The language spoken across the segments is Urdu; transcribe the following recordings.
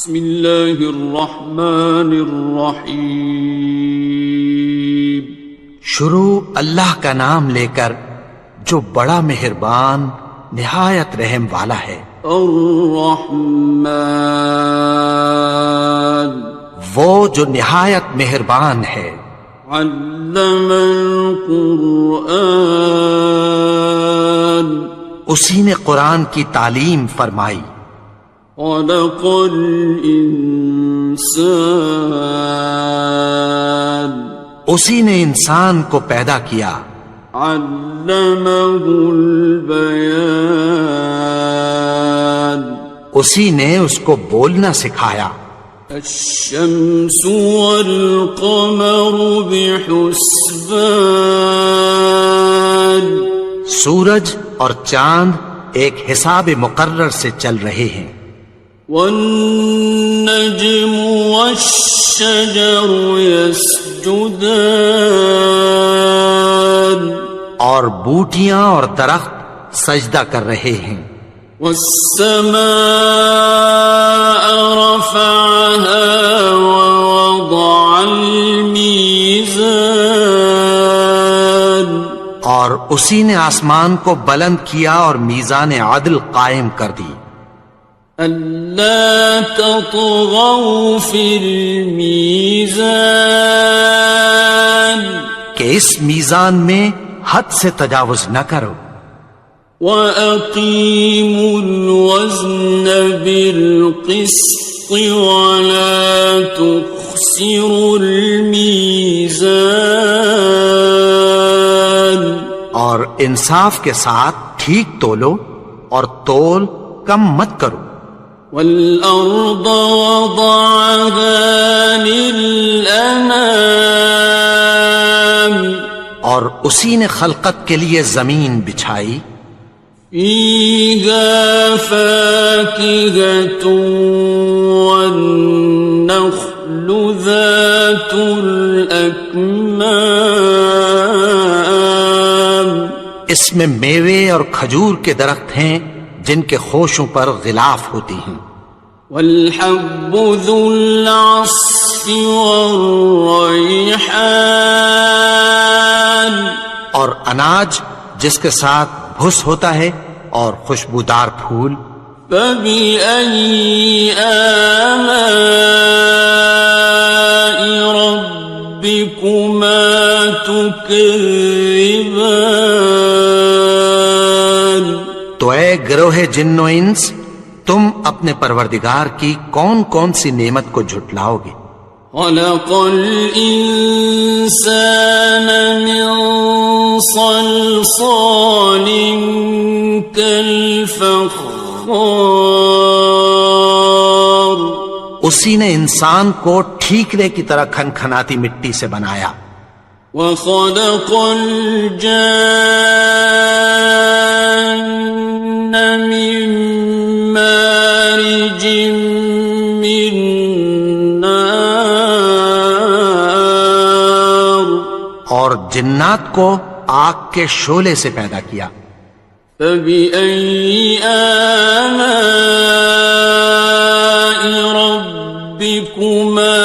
بسم اللہ الرحمن الرحیم. شروع اللہ کا نام لے کر جو بڑا مہربان نہایت رحم والا ہے. الرحمن وہ جو نہایت مہربان ہے. علم القرآن اسی نے قرآن کی تعلیم فرمائی. خلق الانسان اسی نے انسان کو پیدا کیا. علمہ البیان اسی نے اس کو بولنا سکھایا. الشمس والقمر بحسبان سورج اور چاند ایک حساب مقرر سے چل رہے ہیں. والنجم والشجر يسجدان اور بوٹیاں اور درخت سجدہ کر رہے ہیں. والسماء رفعها ووضع الميزان اور اسی نے آسمان کو بلند کیا اور میزان عدل قائم کر دی. ألا تطغوا في الميزان کہ اس میزان میں حد سے تجاوز نہ کرو. وَأَقِيمُوا الْوَزْنَ بِالْقِسْطِ وَلَا تُخْسِرُوا الْمِيزَانَ اور انصاف کے ساتھ ٹھیک تولو اور تول کم مت کرو. وَالْأَرْضَ وَضَعَهَا لِلْأَنَامِ اور اسی نے خلقت کے لیے زمین بچھائی. فِيهَا فَاكِهَةٌ وَالنَّخْلُ ذَاتُ الْأَكْمَامِ اس میں میوے اور کھجور کے درخت ہیں جن کے خوشوں پر غلاف ہوتی ہیں. وَالْحَبُّ ذُو الْعَصْفِ وَالرَّيْحَانِ اور اناج جس کے ساتھ بھس ہوتا ہے اور خوشبودار پھول. فَبِأَيِّ آلَاءِ رَبِّكُمَا تُكَذِّبَانِ تو اے گروہ جن و انس تم اپنے پروردگار کی کون کون سی نعمت کو جھٹلاؤ گے. خَلَقَ الْإِنسَانَ مِنْ صَلْصَالٍ كَالْفَخَّارِ اسی نے انسان کو ٹھیکرے کی طرح کھنکھناتی مٹی سے بنایا. وَخَلَقَ الْجَانَّ مِن مَّارِجٍ مِّن نَّارٍ اور جنات کو آگ کے شعلے سے پیدا کیا. فَبِأَيِّ آلَاءِ رَبِّكُمَا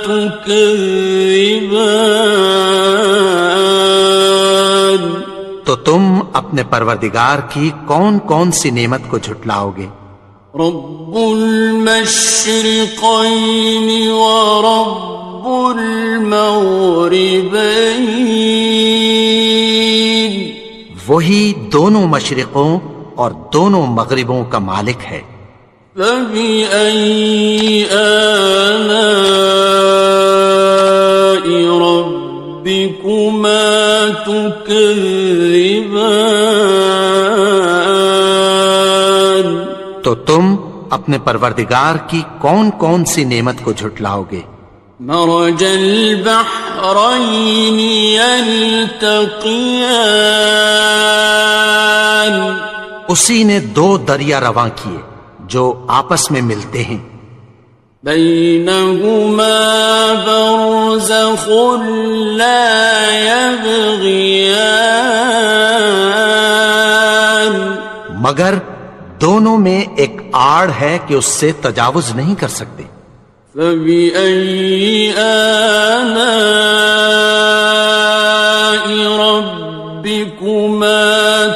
تُكَذِّبَانِ تو تم اپنے پروردگار کی کون کون سی نعمت کو جھٹلاؤ گے. رب المشرقین ورب المغربین وہی دونوں مشرقوں اور دونوں مغربوں کا مالک ہے. فَبِأَيِّ آلَاءِ رَبِّكُمَا تُكَذِّبَانِ تو تم اپنے پروردگار کی کون کون سی نعمت کو جھٹلاؤ گے. مرج البحرین یلتقیان اسی نے دو دریا رواں کیے جو آپس میں ملتے ہیں. بینہما برزخ لا یبغیان مگر دونوں میں ایک آڑ ہے کہ اس سے تجاوز نہیں کر سکتے۔ فبأي آلاء ربكما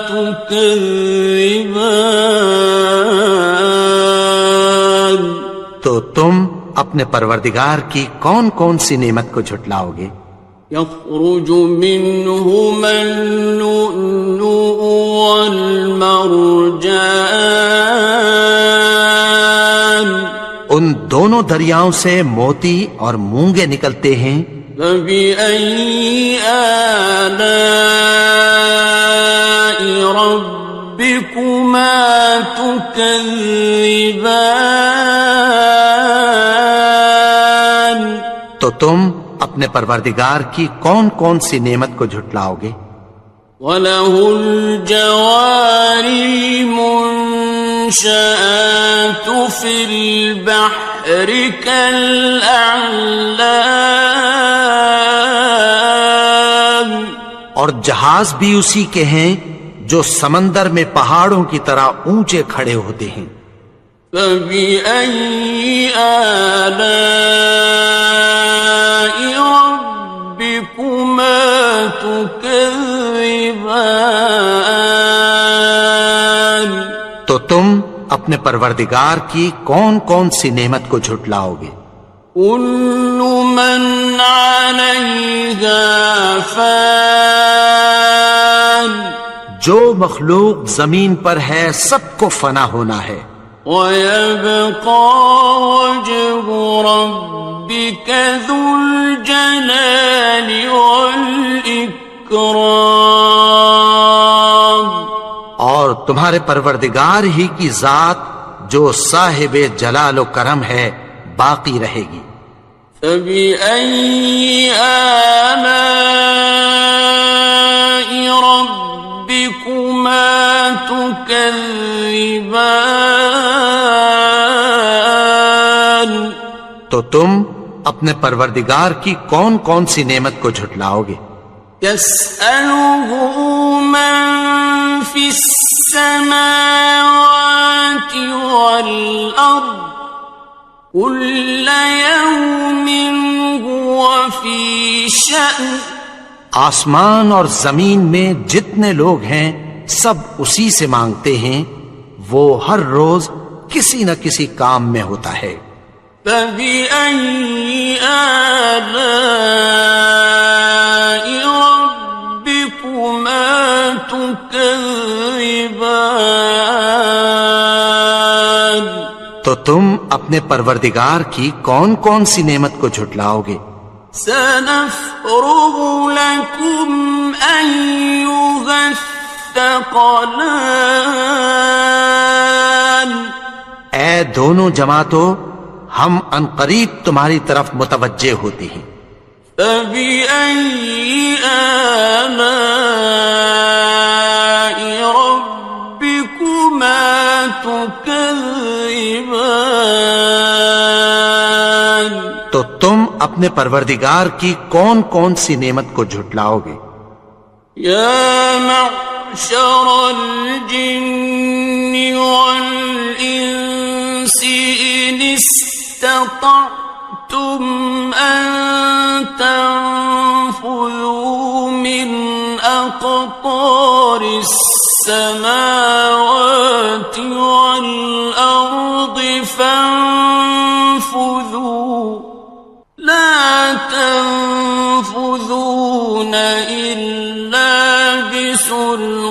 تكذبان؟ تو تم اپنے پروردگار کی کون کون سی نعمت کو جھٹلاؤ گے؟ يخرج منهما اللؤلؤ والمرجان، ان دونوں دریاؤں سے موتی اور مونگے نکلتے ہیں۔ فبأي آلاء ربكما تكذبان؟ تو تم اپنے پروردگار کی کون کون سی نعمت کو جھٹلاؤ گے؟ وَلَهُ الْجَوَارِ الْمُنشَآتُ فِي الْبَحْرِ كَالْأَعْلَامِ، اور جہاز بھی اسی کے ہیں جو سمندر میں پہاڑوں کی طرح اونچے کھڑے ہوتے ہیں۔ فَبِأَيِّ آلَاءِ رَبِّكُمَا تُكَذِّبَانِ؟ تو تم اپنے پروردگار کی کون کون سی نعمت کو جھٹلاؤ گے؟ كُلُّ مَنْ عَلَيْهَا فَانٍ، جو مخلوق زمین پر ہے سب کو فنا ہونا ہے۔ وَيَبْقَى وَجْهُ رَبِّكَ ذُو الْجَلَالِ وَالْإِكْرَامِ، اور تمہارے پروردگار ہی کی ذات جو صاحب جلال و کرم ہے باقی رہے گی۔ فَبِأَيِّ آلَاءِ رَبِّكُمَا تُكَذِّبَانِ؟ تو تم اپنے پروردگار کی کون کون سی نعمت کو جھٹلاؤ گے؟ يَسْأَلُهُ مَن فِي السَّمَاوَاتِ وَالْأَرْضِ كُلَّ يَوْمٍ هُوَ فِي شَأْنٍ، آسمان اور زمین میں جتنے لوگ ہیں سب اسی سے مانگتے ہیں، وہ ہر روز کسی نہ کسی کام میں ہوتا ہے۔ فَبِأَيِّ آلَاءِ رَبِّكُمَا تُكَذِّبَانِ؟ تو تم اپنے پروردگار کی کون کون سی نعمت کو جھٹلاؤ گے؟ سَنَفْرُغُ لَكُمْ أَيُّهَ الثَّقَلَانِ، اے دونوں جماعتوں، ہم عنقریب تمہاری طرف متوجہ ہوتے ہیں۔ فَبِأَيِّ آلَاءِ رَبِّكُمَا تُكَذِّبَانِ؟ تو تم اپنے پروردگار کی کون کون سی نعمت کو جھٹلاؤ گے؟ يَا مَعْشَرَ الْجِنِّ وَالْإِنسِ إِنِ اسْتَطَعْتُمْ أَن تَنفُذُوا مِنْ أَقْطَارِ السَّمَاوَاتِ وَالْأَرْضِ فَانفُذُوا لَا تَنفُذُونَ إِلَّا بِسُلْطَانٍ۔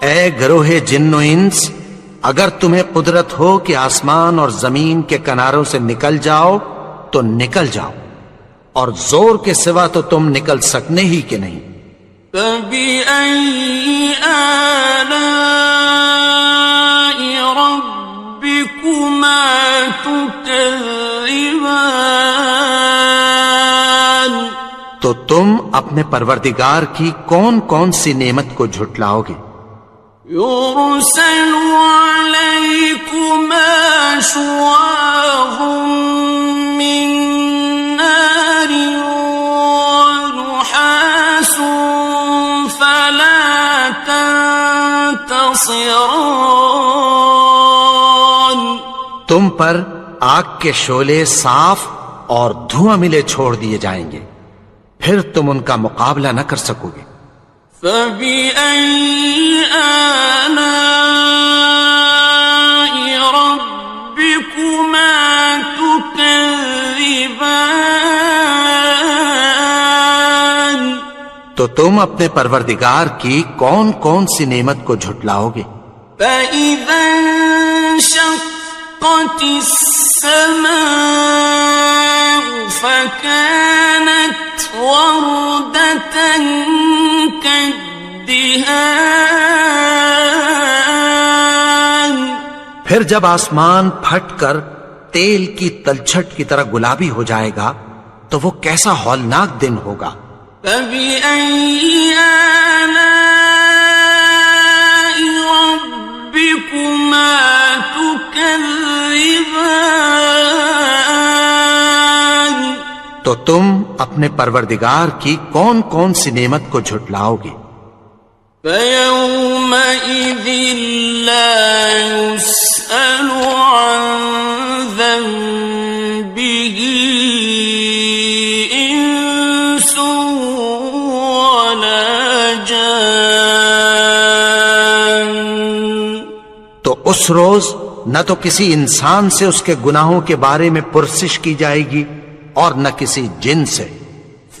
اے گروہ جن و انس، اگر تمہیں قدرت ہو کہ آسمان اور زمین کے کناروں سے نکل جاؤ تو نکل جاؤ، اور زور کے سوا تو تم نکل سکنے ہی کہ نہیں۔ فَبِأَيِّ آلَاءِ رَبِّكُمَا تُكَذِّبَانِ؟ تو تم اپنے پروردگار کی کون کون سی نعمت کو جھٹلاؤ گے؟ يُرْسَلُ عَلَيْكُمَا شُوَاظٌ مِّن نَّارٍ وَنُحَاسٌ فَلَا تَنتَصِرَانِ، ناصران. تم پر آگ کے شعلے صاف اور دھواں ملے چھوڑ دیے جائیں گے، پھر تم ان کا مقابلہ نہ کر سکو گے۔ فَبِأَيِّ آلَاءِ رَبِّكُمَا تُكَذِّبَانِ. تو تم اپنے پروردگار کی کون کون سی نعمت کو جھٹلاؤ گے؟ فَإِذَا انشَقَّتِ السَّمَاءُ فَكَانَتْ وَرْدَةً كَالدِّهَانِ. پھر جب آسمان پھٹ کر تیل کی تلچھٹ کی طرح گلابی ہو جائے گا تو وہ کیسا ہولناک دن ہوگا۔ فَبِأَيِّ آلَاءِ رَبِّكُمَا تُكَذِّبَانِ. تو تم اپنے پروردگار کی کون کون سی نعمت کو جھٹلاؤ گے؟ فَيَوْمَئِذٍ لَا يُسْأَلُ عَنْ ذَنبِهِ إِنسٌ وَلَا جَانٌ. تو اس روز نہ تو کسی انسان سے اس کے گناہوں کے بارے میں پرسش کی جائے گی اور نہ کسی جن سے۔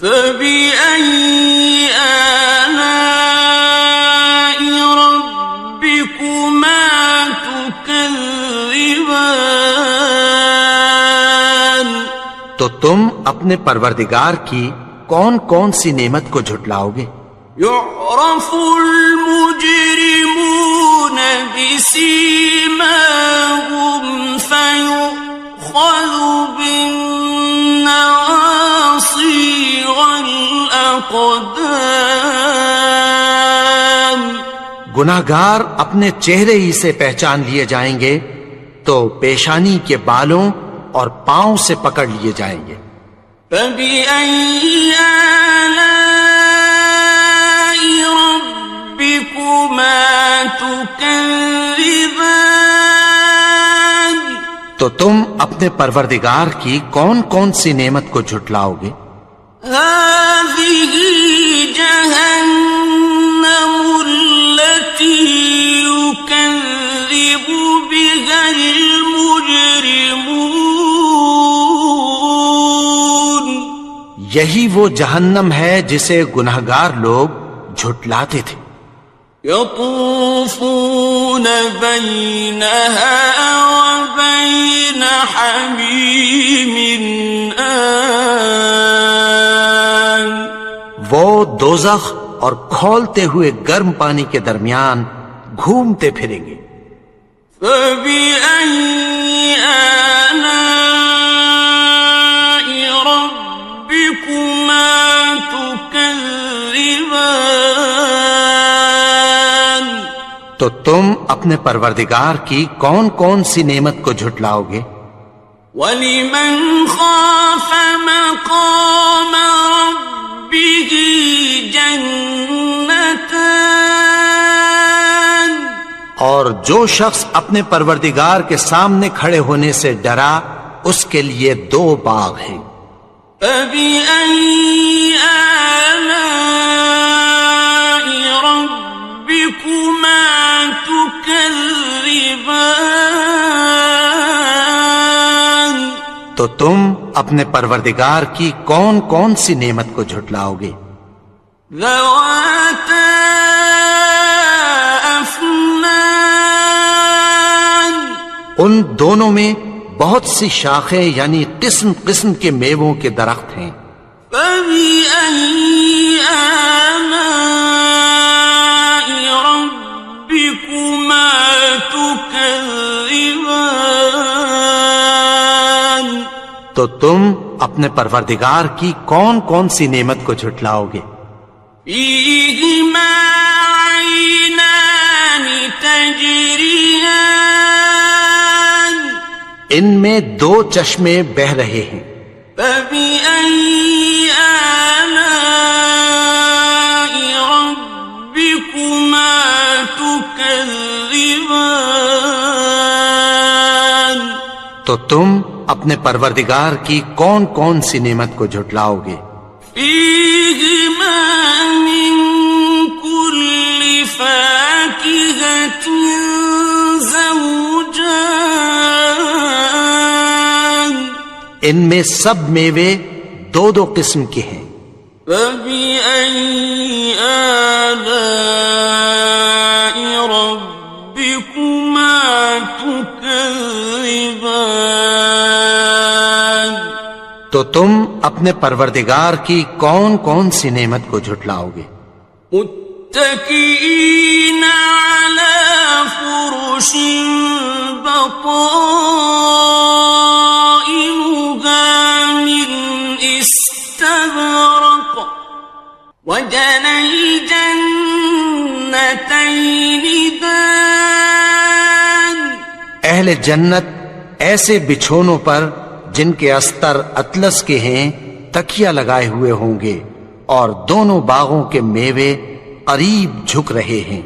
فَبِأَيِّ آلَاءِ رَبِّكُمَا تُكَذِّبَانِ. تو تم اپنے پروردگار کی کون کون سی نعمت کو جھٹلاؤ گے؟ يُعْرَفُ الْمُجْرِمُونَ بِسِيمَاهُمْ فَيُؤْخَذُ بِالنَّوَاصِي وَالْأَقْدَامِ. گناہگار اپنے چہرے ہی سے پہچان لیے جائیں گے تو پیشانی کے بالوں اور پاؤں سے پکڑ لیے جائیں گے۔ فَبِأَيِّ آلَاءِ رَبِّكُمَا تُكَذِّبَانِ. تو تم اپنے پروردگار کی کون کون سی نعمت کو جھٹلاؤ گے؟ هَذِهِ جَهَنَّمُ الَّتِي يُكَذِّبُ بِهَا الْمُجْرِمُونَ. یہی وہ جہنم ہے جسے گناہگار لوگ جھٹلاتے تھے۔ يَطُوفُونَ بَيْنَهَا وَبَيْنَ حَمِيمٍ آنٍ. وہ دوزخ اور کھولتے ہوئے گرم پانی کے درمیان گھومتے پھریں گے۔ فَبِأَيِّ آلَاءِ رَبِّكُمَا تُكَذِّبَانِ. تو تم اپنے پروردگار کی کون کون سی نعمت کو جھٹلاؤ گے؟ وَلِمَنْ خَافَ مَقَامَ رَبِّهِ جَنَّتَانِ. اور جو شخص اپنے پروردگار کے سامنے کھڑے ہونے سے ڈرا اس کے لیے 2 باغ ہیں۔ فَبِأَيِّ آلَاءِ رَبِّكُمَا تُكَذِّبَانِ. تو تم اپنے پروردگار کی کون کون سی نعمت کو جھٹلاؤ گے؟ ذَوَاتَا أَفْنَانٍ. ان دونوں میں بہت سی شاخیں یعنی قسم قسم کے میووں کے درخت ہیں۔ فَبِأَيِّ آلَاءِ رَبِّكُمَا تُكَذِّبَانِ. تو تم اپنے پروردگار کی کون کون سی نعمت کو جھٹلاؤ گے؟ فِيهِمَا عَيْنَانِ تَجْرِيَانِ. ان میں 2 چشمے بہ رہے ہیں۔ فَبِأَيِّ آلَاءِ رَبِّكُمَا تُكَذِّبَانِ. تو تم اپنے پروردگار کی کون کون سی نعمت کو جھٹلاؤ گے؟ فیہما من کل فاکہۃ زوجان، ان میں سب میوے دو دو قسم کے ہیں۔ فبأي آلاء ربكما تكذبان، تو تم اپنے پروردگار کی کون کون سی نعمت کو جھٹلاؤ گے؟ متكئين على فرش بطائنها من استبرق، وجنى الجنتين دان، اہل جنت ایسے بچھونوں پر جن کے استر اطلس کے ہیں تکیہ لگائے ہوئے ہوں گے، اور دونوں باغوں کے میوے قریب جھک رہے ہیں۔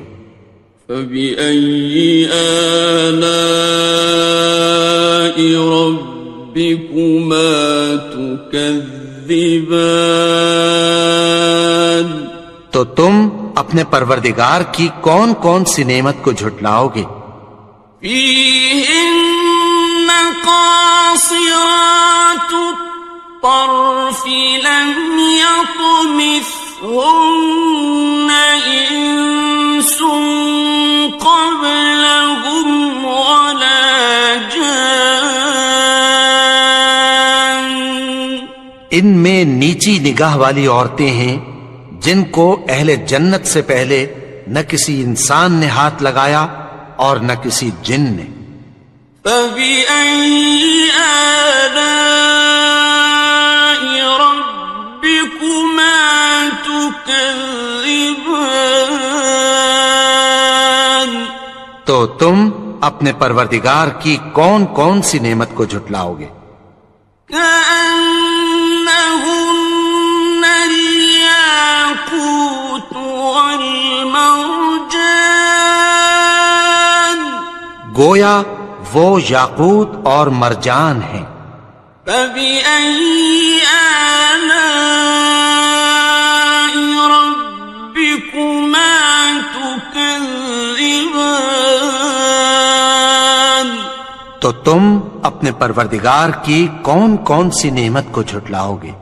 فبأي آلاء ربكما تكذبان، تو تم اپنے پروردگار کی کون کون سی نعمت کو جھٹلاؤ گے؟ فيهن قاصرات الطرف لم يطمثهن إنس قبلهم ولا جان، ان میں نیچی نگاہ والی عورتیں ہیں جن کو اہل جنت سے پہلے نہ کسی انسان نے ہاتھ لگایا اور نہ کسی جن نے۔ فبأي آلاء ربكما تكذبان، تو تم اپنے پروردگار کی کون کون سی نعمت کو جھٹلاؤ گے؟ كأنهن الياقوت والمرجان، گویا وہ یاقوت اور مرجان ہیں۔ فبأي آلاء ربكما تكذبان، تو تم اپنے پروردگار کی کون کون سی نعمت کو جھٹلاؤ گے؟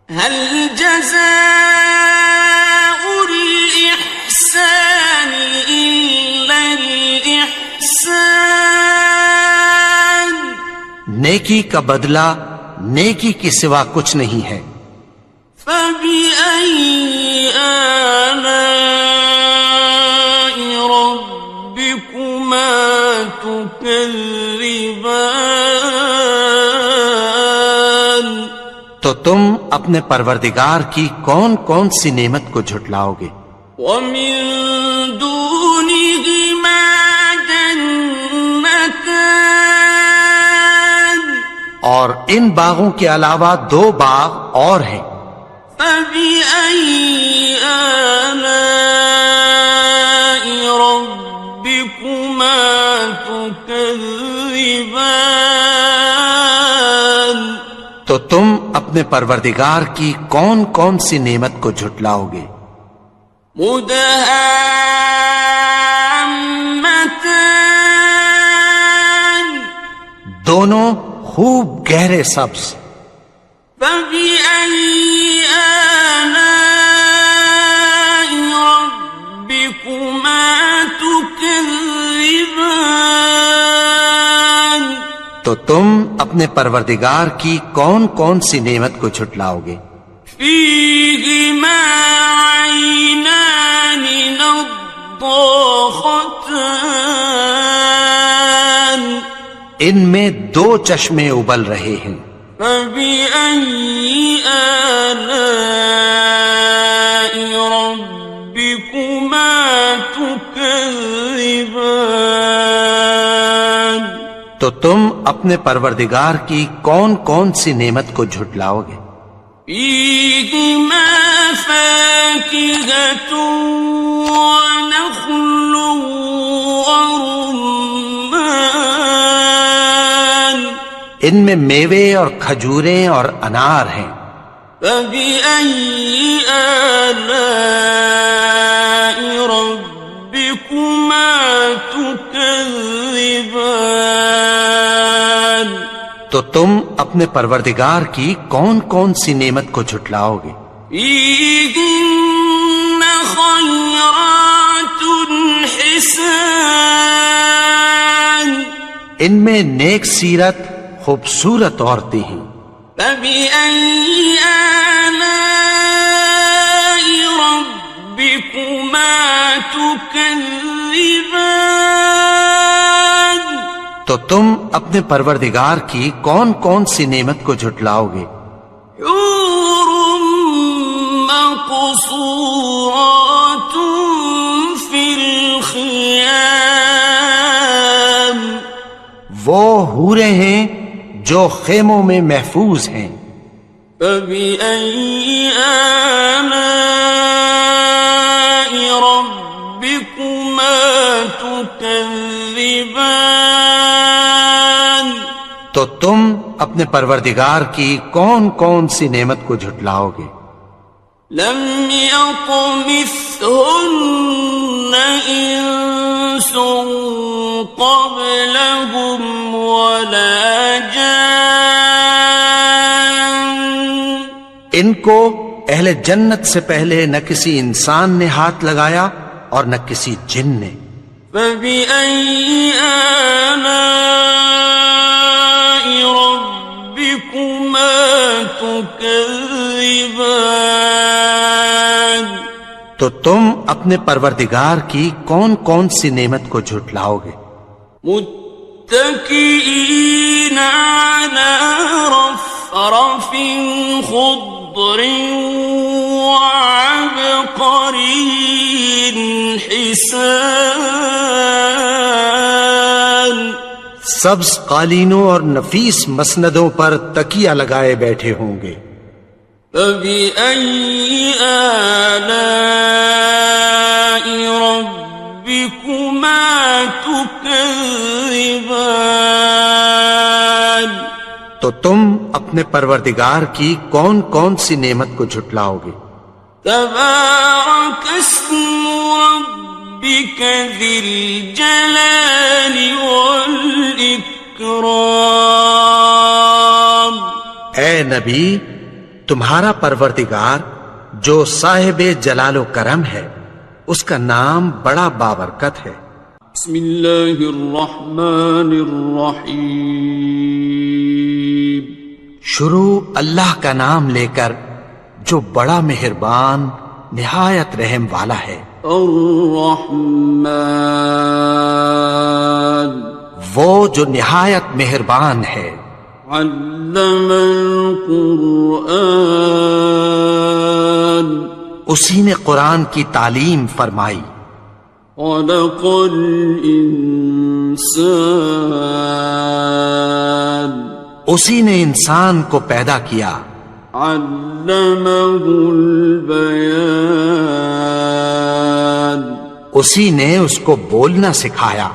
هل جزاء الإحسان إلا الإحسان، نیکی کا بدلہ نیکی کے سوا کچھ نہیں ہے۔ فبأي آلاء ربكما تكذبان، تو تم اپنے پروردگار کی کون کون سی نعمت کو جھٹلاؤ گے؟ ومن دونهما جنتان، اور ان باغوں کے علاوہ دو باغ اور ہیں۔ فبأي آلاء ربكما تكذبان، تو تم اپنے پروردگار کی کون کون سی نعمت کو جھٹلاؤ گے؟ مدهامتان، دونوں خوب گہرے سبز۔ فبأي آلاء ربكما تكذبان، تو تم اپنے پروردگار کی کون کون سی نعمت کو جھٹلاؤ گے؟ فيهما عينان نضاختان، ان میں دو چشمے ابل رہے ہیں۔ فبأي آلاء ربكما تكذبان، تو تم اپنے پروردگار کی کون کون سی نعمت کو جھٹلاؤ گے؟ فيهما فاكهة ونخل ورمان، ان میں میوے اور کھجوریں اور انار ہیں۔ فبأي آلاء ربكما تكذبان؟ تو تم اپنے پروردگار کی کون کون سی نعمت کو جھٹلاؤ گے؟ فيهن خيرات حسان، ان میں نیک سیرت خوبصورت عورتیں ہیں۔ فبأي آلاء ربكما تكذبان؟ تو تم اپنے پروردگار کی کون کون سی نعمت کو جھٹلاؤ گے؟ حور مقصورات في الخيام، وہ حوریں ہیں جو خیموں میں محفوظ ہیں۔ فبأي آلاء ربكما تكذبان؟ تو تم اپنے پروردگار کی کون کون سی نعمت کو جھٹلاؤ گے؟ لم يطمثهن إنس قبلهم ولا جان، ان کو اہل جنت سے پہلے نہ کسی انسان نے ہاتھ لگایا اور نہ کسی جن نے۔ فبأي آلاء ربكما تكذبان؟ تو تم اپنے پروردگار کی کون کون سی نعمت کو جھٹلاؤ گے؟ متكئين على رفرف خضر وعبقري حسان، سبز قالینوں اور نفیس مسندوں پر تکیہ لگائے بیٹھے ہوں گے۔ فبأي آلاء ربكما تكذبان؟ تو تم اپنے پروردگار کی کون کون سی نعمت کو جھٹلاؤ گے؟ تبارك اسم ربك ذي الجلال والإكرام۔ اے نبی، تمہارا پروردگار جو صاحب جلال و کرم ہے، اس کا نام بڑا بابرکت ہے۔ بسم اللہ الرحمن الرحیم، شروع اللہ کا نام لے کر جو بڑا مہربان نہایت رحم والا ہے۔ الرحمن، وہ جو نہایت مہربان ہے۔ علم القرآن، اسی نے قرآن کی تعلیم فرمائی۔ خلق الانسان، اسی نے انسان کو پیدا کیا۔ علمہ البیان، اسی نے اس کو بولنا سکھایا۔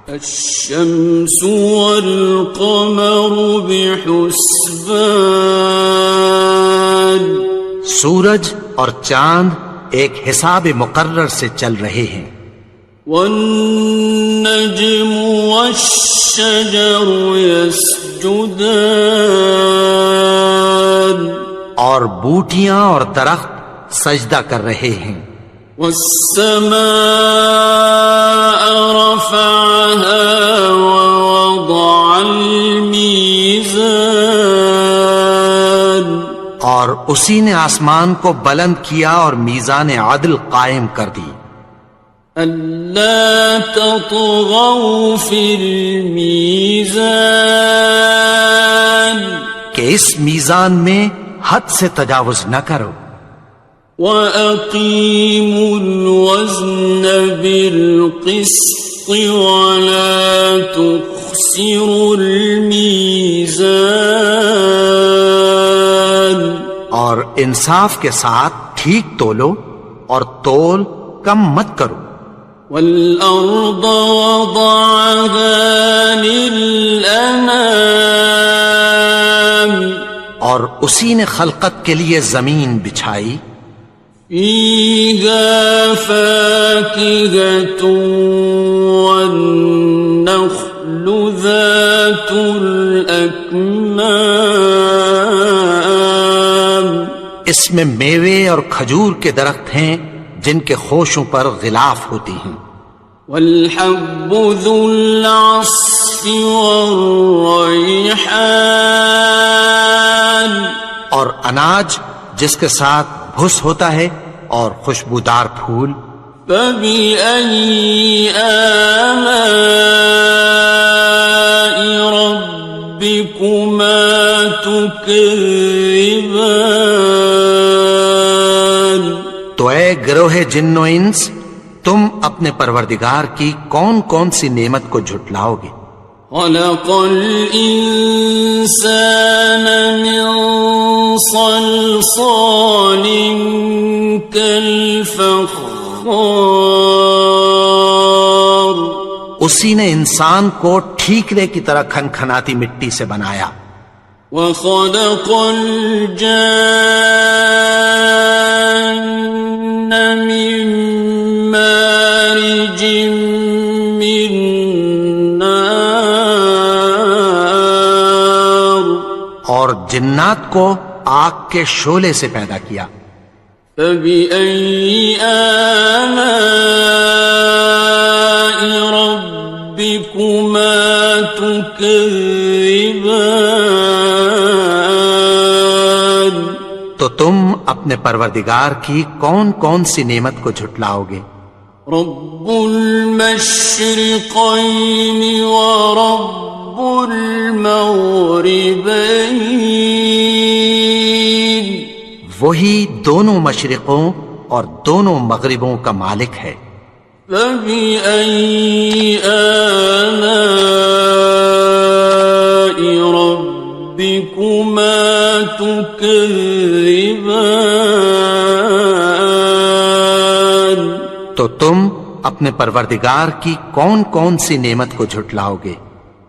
الشمس والقمر بحسبان، سورج اور چاند ایک حساب مقرر سے چل رہے ہیں۔ والنجم والشجر يسجدان، اور بوٹیاں اور درخت سجدہ کر رہے ہیں۔ والسماء رفعها ووضع الميزان، اور اسی نے آسمان کو بلند کیا اور میزان عدل قائم کر دی۔ ألا تطغوا في الميزان، کہ اس میزان میں حد سے تجاوز نہ کرو۔ وَأَقِيمُوا الْوَزْنَ بِالْقِسْطِ وَلَا تُخْسِرُوا الْمِيزَانَ، اور انصاف کے ساتھ ٹھیک تولو اور تول کم مت کرو۔ وَالْأَرْضَ وَضَعَهَا لِلْأَنَامِ، اور اسی نے خلقت کے لیے زمین بچھائی، فيها فاكهة والنخل ذات الأكمام، اس میں میوے اور کھجور کے درخت ہیں جن کے خوشوں پر غلاف ہوتی ہیں، والحب ذو العصف والریحان، اور اناج جس کے ساتھ بھس ہوتا ہے اور خوشبودار پھول، فبأي آلاء ربكما تكذبان۔ تو اے گروہ جن و انس، تم اپنے پروردگار کی کون کون سی نعمت کو جھٹلاؤ گے؟ خلق الإنسان من صلصال كالفخار، اسی نے انسان کو ٹھیکرے کی طرح کھنکھناتی مٹی سے بنایا، وخلق الجان من مارج من نار، اور جنات کو آگ کے شعلے سے پیدا کیا، فبأي آلاء ربكما تكذبان۔ تو تم اپنے پروردگار کی کون کون سی نعمت کو جھٹلاؤ گے؟ رب المشرقين ورب المغربين، وہی دونوں مشرقوں اور دونوں مغربوں کا مالک ہے، فبأي آلاء ربكما تكذبان۔ تو تم اپنے پروردگار کی کون کون سی نعمت کو جھٹلاؤ گے؟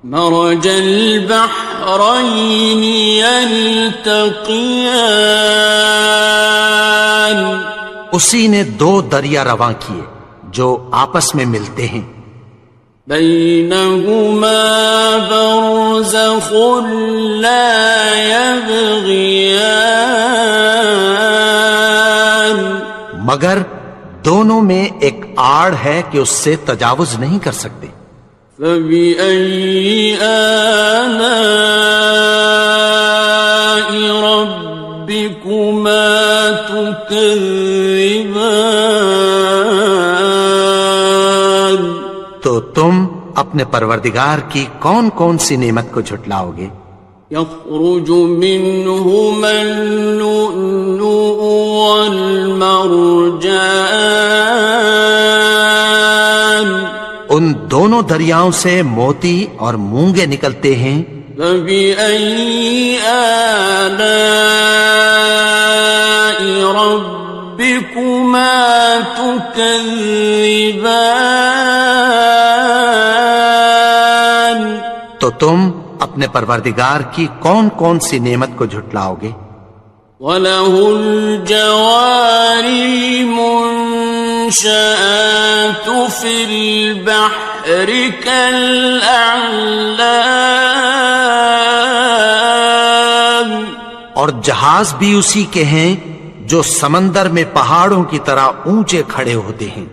مرج البحرين يلتقيان، اسی نے دو دریا رواں کیے جو آپس میں ملتے ہیں، بينهما برزخ لا يبغيان، مگر دونوں میں ایک آڑ ہے کہ اس سے تجاوز نہیں کر سکتے، فبأي آلاء ربكما تكذبان۔ تو تم اپنے پروردگار کی کون کون سی نعمت کو جھٹلاؤ گے؟ يخرج منهما اللؤلؤ والمرجان، ان دونوں دریاؤں سے موتی اور مونگے نکلتے ہیں، فبأي آلاء ربكما تكذبان۔ تو تم اپنے پروردگار کی کون کون سی نعمت کو جھٹلاؤ گے؟ وَلَهُ الْجَوَارِ الْمُنشَآتُ فِي الْبَحْرِ كَالْأَعْلَامِ، اور جہاز بھی اسی کے ہیں جو سمندر میں پہاڑوں کی طرح اونچے کھڑے ہوتے ہیں،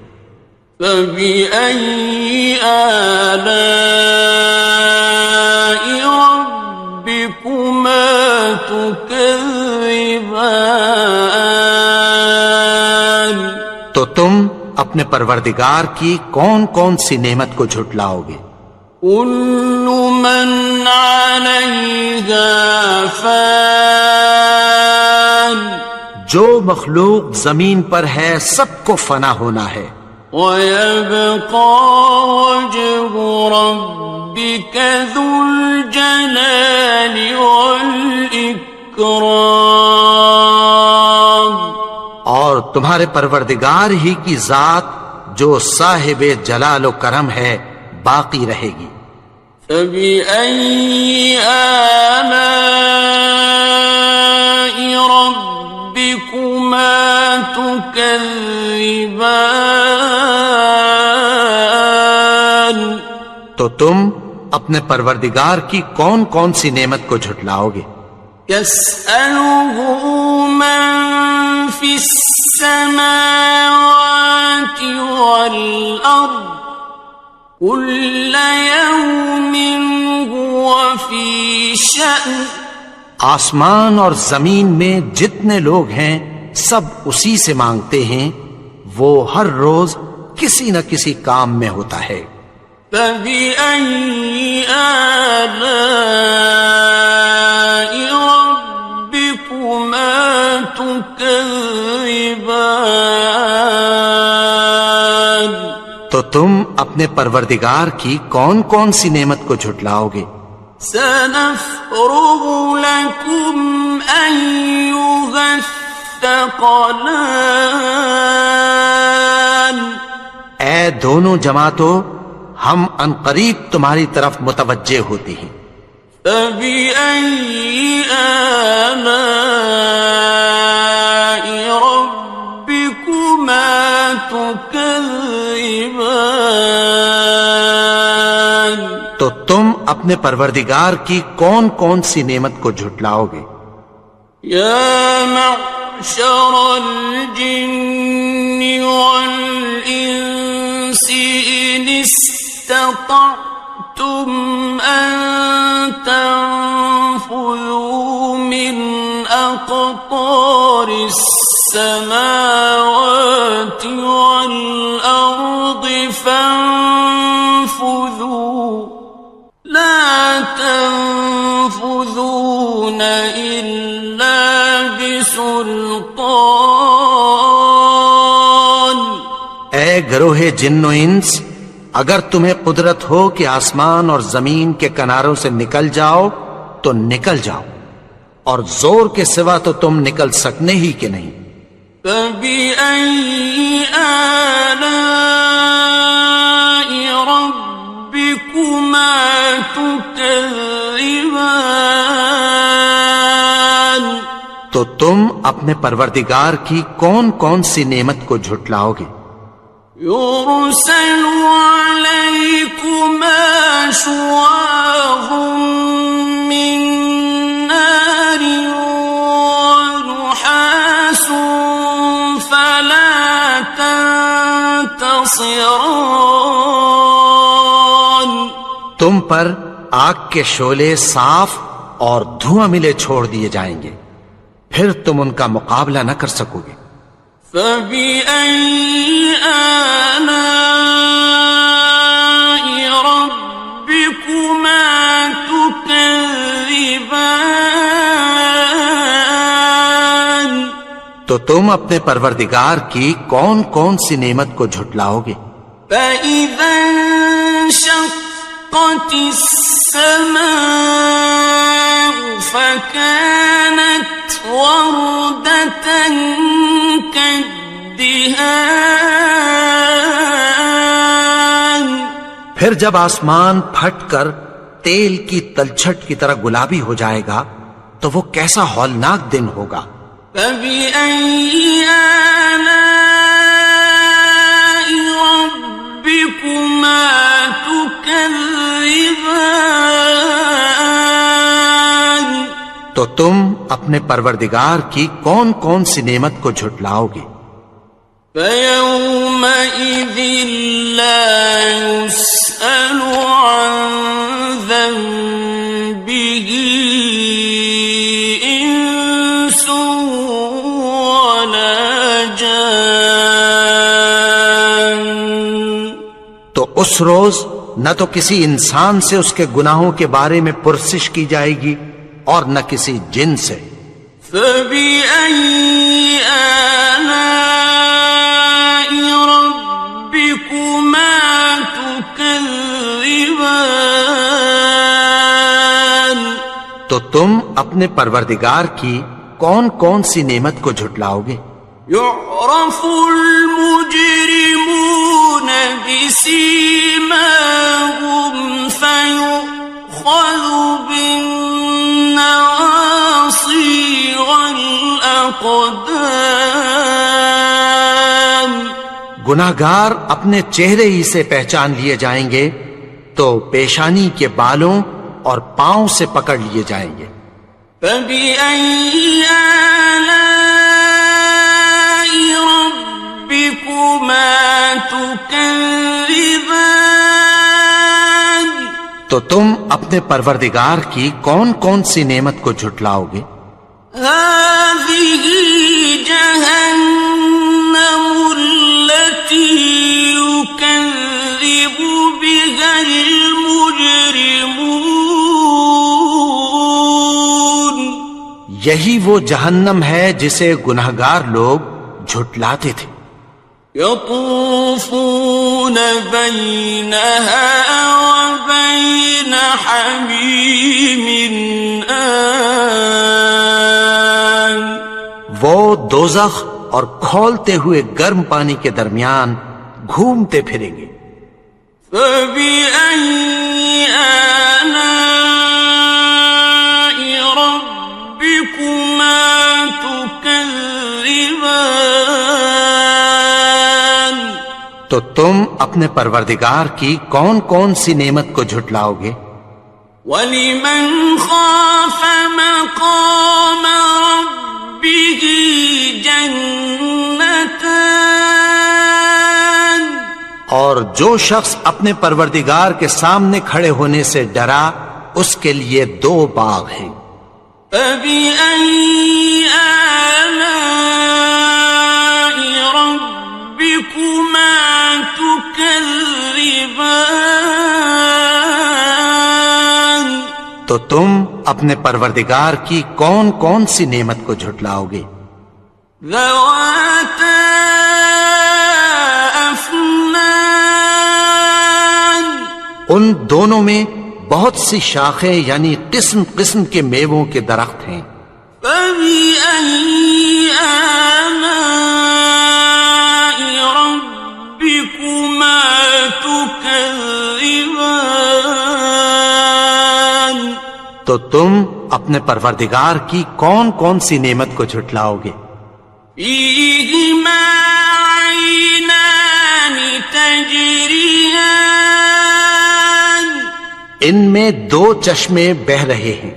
فَبِأَيِّ آلَاءِ رَبِّكُمَا تُكَذِّبَانِ۔ تو تم اپنے پروردگار کی کون کون سی نعمت کو جھٹلاؤ گے؟ كل من عليها فان، جو مخلوق زمین پر ہے سب کو فنا ہونا ہے، ويبقى وجه ربك ذو الجلال والإكرام، اور تمہارے پروردگار ہی کی ذات جو صاحب جلال و کرم ہے باقی رہے گی۔ فبأي آلاء تكذبان تو تم اپنے پروردگار کی کون کون سی نعمت کو جھٹلاؤ گے؟ يسأله من في السماوات والأرض كل يوم هو في شأن آسمان اور زمین میں جتنے لوگ ہیں سب اسی سے مانگتے ہیں، وہ ہر روز کسی نہ کسی کام میں ہوتا ہے۔ فبأي آلاء ربكما تكذبان تو تم اپنے پروردگار کی کون کون سی نعمت کو جھٹلاؤ گے؟ سنفرغ لكم أيها الثقلان اے دونوں جماعتوں، ہم عنقریب تمہاری طرف متوجہ ہوتے ہیں۔ فبأي آلاء ربكما تكذبان تو تم اپنے پروردگار کی کون کون سی نعمت کو جھٹلاؤ گے؟ يا معشر الجن والإنس إن استطعتم أن تنفذوا من أقطار السماوات والأرض فانفذوا لا تنفذون إلا بسلطان اے گروہ جن و انس، اگر تمہیں قدرت ہو کہ آسمان اور زمین کے کناروں سے نکل جاؤ تو نکل جاؤ، اور زور کے سوا تو تم نکل سکنے ہی کہ نہیں۔ فبأي آلاء ربكما تكذبان تو تم اپنے پروردگار کی کون کون سی نعمت کو جھٹلاؤ گے؟ يرسل عليكما شواظ من نار ونحاس فلا تنتصران تم پر آگ کے شعلے صاف اور دھواں ملے چھوڑ دیے جائیں گے، پھر تم ان کا مقابلہ نہ کر سکو گے۔ فبأي آلاء ربكما تكذبان تو تم اپنے پروردگار کی کون کون سی نعمت کو جھٹلاؤ گے؟ فإذا انشقت السماء فكانت وردة كالدهان پھر جب آسمان پھٹ کر تیل کی تلچھٹ کی طرح گلابی ہو جائے گا تو وہ کیسا ہولناک دن ہوگا۔ فبأي آلاء ربكما تكذبان تو تم اپنے پروردگار کی کون کون سی نعمت کو جھٹلاؤ گے؟ فيومئذ لا يسأل عن ذنبه إنس ولا جان تو اس روز نہ تو کسی انسان سے اس کے گناہوں کے بارے میں پرسش کی جائے گی اور نہ کسی جن سے۔ فبأي آلاء ربكما تكذبان تو تم اپنے پروردگار کی کون کون سی نعمت کو جھٹلاؤ گے؟ يعرف المجرمون بسيماهم فيؤخذ بالنواصي والأقدام گناہگار اپنے چہرے ہی سے پہچان لیے جائیں گے تو پیشانی کے بالوں اور پاؤں سے پکڑ لیے جائیں گے۔ فَبِأَيِّ آلَاءِ رَبِّكُمَا تُكَذِّبَانِ؟ تو تم اپنے پروردگار کی کون کون سی نعمت کو جھٹلاؤ گے؟ هَٰذِهِ جَهَنَّمُ الَّتِي يُكَذِّبُ بِهَا الْمُجْرِمُونَ۔ یہی وہ جہنم ہے جسے گناہگار لوگ جھٹلاتے تھے۔ يطوفون بينها وبين حميم آن۔ وہ دوزخ اور کھولتے ہوئے گرم پانی کے درمیان گھومتے پھریں گے۔ فَبِأَيِّ آلَاءِ رَبِّكُمَا تُكَذِّبَانِ؟ تو تم اپنے پروردگار کی کون کون سی نعمت کو جھٹلاؤ گے؟ وَلِمَنْ خَافَ مَقَامَ رَبِّهِ جَنَّتَانِ؟ اور جو شخص اپنے پروردگار کے سامنے کھڑے ہونے سے ڈرا اس کے لیے 2 باغ ہیں۔ فَبِأَيِّ آلَاءِ رَبِّكُمَا تُكَذِّبَانِ؟ تو تم اپنے پروردگار کی کون کون سی نعمت کو جھٹلاؤ گے؟ ذَوَاتَا أَفْنَانٍ؟ ان دونوں میں بہت سی شاخیں یعنی قسم قسم کے میووں کے درخت ہیں۔ فَبِأَيِّ آلَاءِ رَبِّكُمَا تُكَذِّبَانِ؟ تو تم اپنے پروردگار کی کون کون سی نعمت کو جھٹلاؤ گے؟ فِيهِمَا عَيْنَانِ تَجْرِيَانِ؟ ان میں 2 چشمے بہ رہے ہیں۔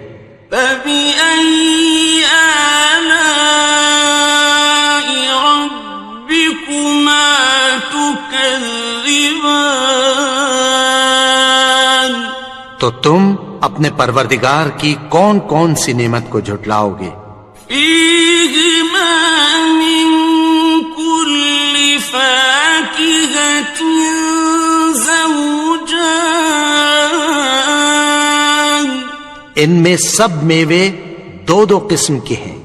فَبِأَيِّ آلَاءِ رَبِّكُمَا تُكَذِّبَانِ؟ تو تم اپنے پروردگار کی کون کون سی نعمت کو جھٹلاؤ گے؟ فِيهِمَا مِن كُلِّ فَاكِهَةٍ زَوْجَانِ؟ ان میں سب میوے 2 قسم کے ہیں۔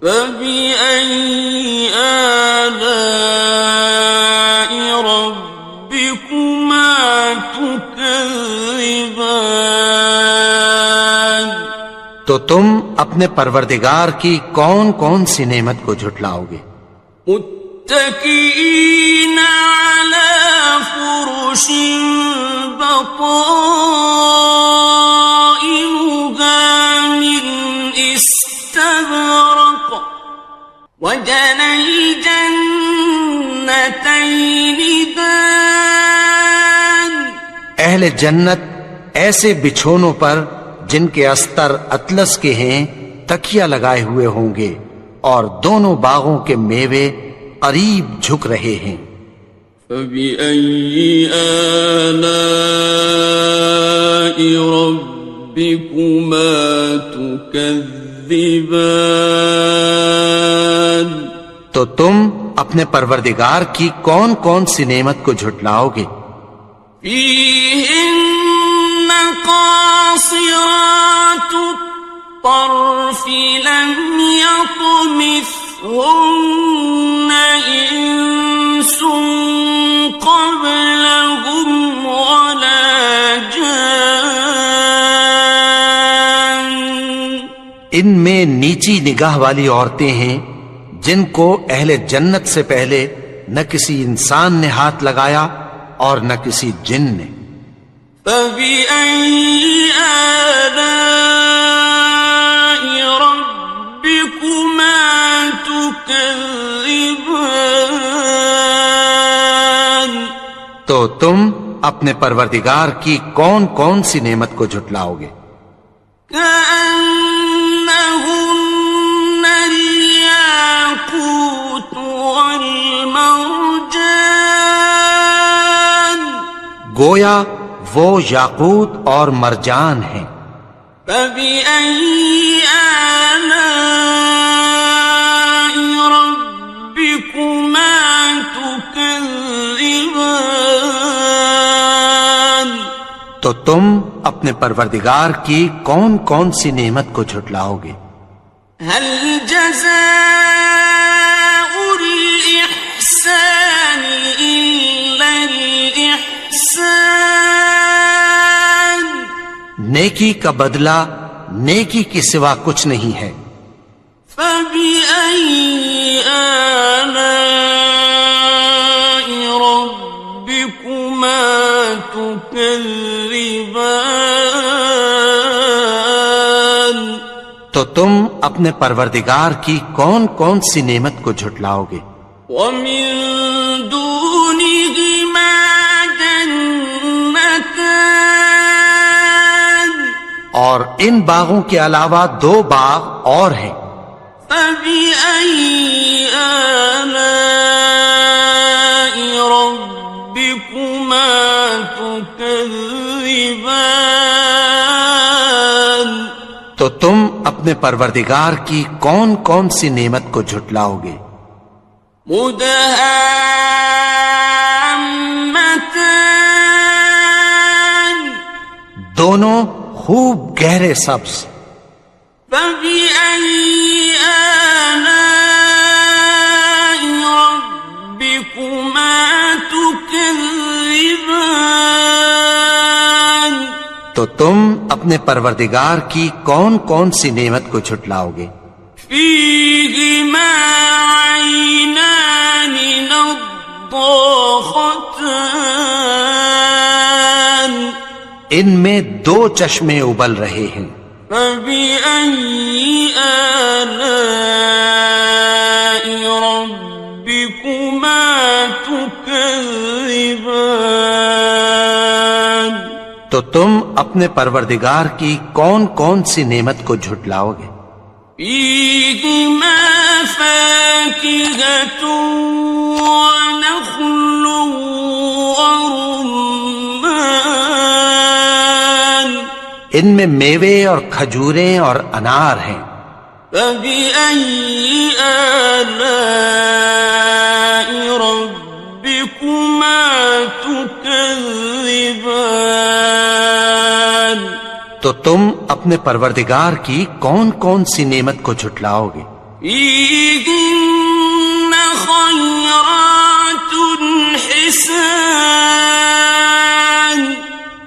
فَبِأَيِّ آلَاءِ رَبِّكُمَا تُكَذِّبَانِ؟ تو تم اپنے پروردگار کی کون کون سی نعمت کو جھٹلاؤ گے؟ متكئين على فرش بطائنها من استبرق وجنى الجنتين دان۔ اہل جنت ایسے بچھونوں پر جن کے استر اطلس کے ہیں تکیہ لگائے ہوئے ہوں گے اور دونوں باغوں کے میوے قریب جھک رہے ہیں۔ فَبِأَيِّ آلَاءِ رَبِّكُمَا تُكَذِّبَانِ؟ تو تم اپنے پروردگار کی کون کون سی نعمت کو جھٹلاؤ گے؟ فِيهِنَّ قَاصِرَاتُ الطَّرْفِ لَمْ يَطْمِثْهُنَّ إِنسٌ قَبْلَهُمْ وَلَا جَانٌّ۔ ان میں نیچی نگاہ والی عورتیں ہیں جن کو اہل جنت سے پہلے نہ کسی انسان نے ہاتھ لگایا اور نہ کسی جن نے۔ فَبِأَيِّ آلَاءِ رَبِّكُمَا تُكَذِّبَانِ؟ تو تم اپنے پروردگار کی کون کون سی نعمت کو جھٹلاؤ گے؟ كأنهن الياقوت والمرجان گویا وہ یاقوت اور مرجان ہیں۔ فبأي آلاء ربكما تكذبان تو تم اپنے پروردگار کی کون کون سی نعمت کو جھٹلاؤ گے؟ هل جزاء الإحسان إلا الإحسان نیکی کا بدلہ نیکی کے سوا کچھ نہیں ہے۔ فبأي آلاء ربكما تكذبان تو تم اپنے پروردگار کی کون کون سی نعمت کو جھٹلاؤ گے؟ ومن دونهما جنتان اور ان باغوں کے علاوہ دو باغ اور ہیں۔ فبأي آلاء ربكما تكذبان تو تم اپنے پروردگار کی کون کون سی نعمت کو جھٹلاؤ گے؟ مدهامتان دونوں خوب گہرے سبز۔ فبأي آلاء ربكما تكذبان تو تم اپنے پروردگار کی کون کون سی نعمت کو جھٹلاؤ گے؟ فيهما عينان نضاختان ان میں دو چشمے ابل رہے ہیں۔ فبأي آلاء ربكما تكذبان تو تم اپنے پروردگار کی کون کون سی نعمت کو جھٹلاؤ گے؟ فيهما فاكهة ونخل ورمان ان میں میوے اور کھجوریں اور انار ہیں۔ فبأي آلاء ربكما تكذبان تو تم اپنے پروردگار کی کون کون سی نعمت کو جھٹلاؤ گے؟ فيهن خيرات حسان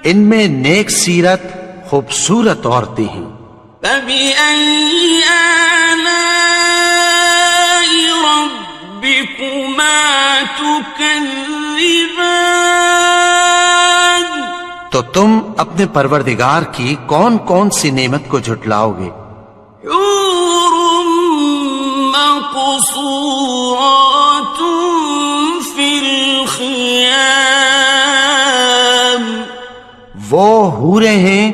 ان میں نیک سیرت خوبصورت عورتیں ہیں۔ فبأي آلاء ربكما تكذبان تو تم اپنے پروردگار کی کون کون سی نعمت کو جھٹلاؤ گے؟ حور مقصورات في الخيام وہ حوریں ہیں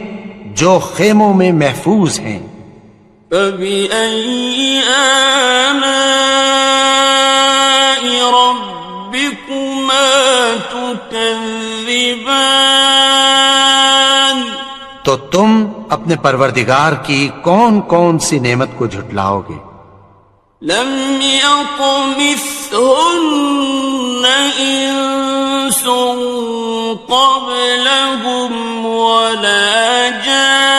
جو خیموں میں محفوظ ہیں۔ فبأي آلاء ربكما تكذبان تو تم اپنے پروردگار کی کون کون سی نعمت کو جھٹلاؤ گے؟ لم يطمثهن إنس قبلهم ولا جان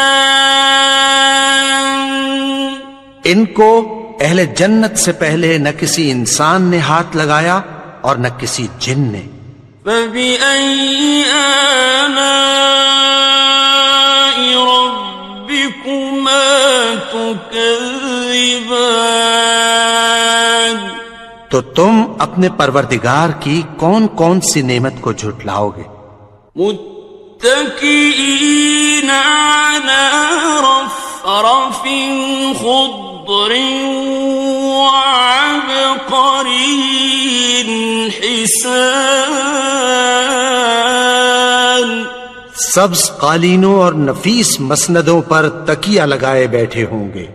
ان کو اہل جنت سے پہلے نہ کسی انسان نے ہاتھ لگایا اور نہ کسی جن نے۔ فبأي آلاء ربكما تكذبان تو تم اپنے پروردگار کی کون کون سی نعمت کو جھٹلاؤ گے؟ متكئين على رفرف خضر وعبقري حسان سبز قالینوں اور نفیس مسندوں پر تکیہ لگائے بیٹھے ہوں گے.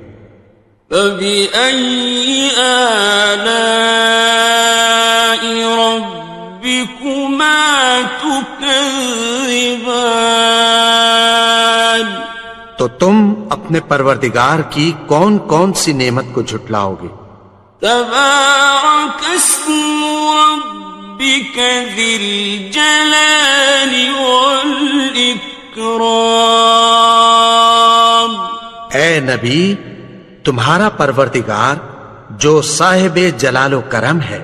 فَبِأَيِّ آلَاءِ رَبِّكُمَا تُكَذِّبَانِ. تو تم اپنے پروردگار کی کون کون سی نعمت کو جھٹلاؤ گے؟ تبارك اسم ربك ذي الجلال والإكرام. اے نبی، تمہارا پروردگار جو صاحب جلال و کرم ہے،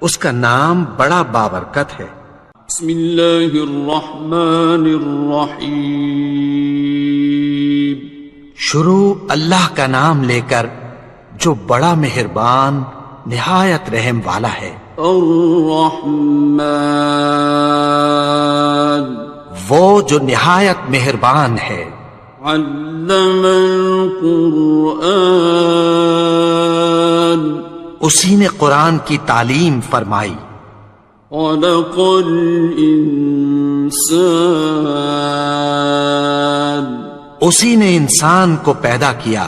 اس کا نام بڑا بابرکت ہے. بسم اللہ الرحمن الرحیم. شروع اللہ کا نام لے کر جو بڑا مہربان نہایت رحم والا ہے. الرحمن، وہ جو نہایت مہربان ہے. علم القرآن، اسی نے قرآن کی تعلیم فرمائی. خلق الانسان، اسی نے انسان کو پیدا کیا.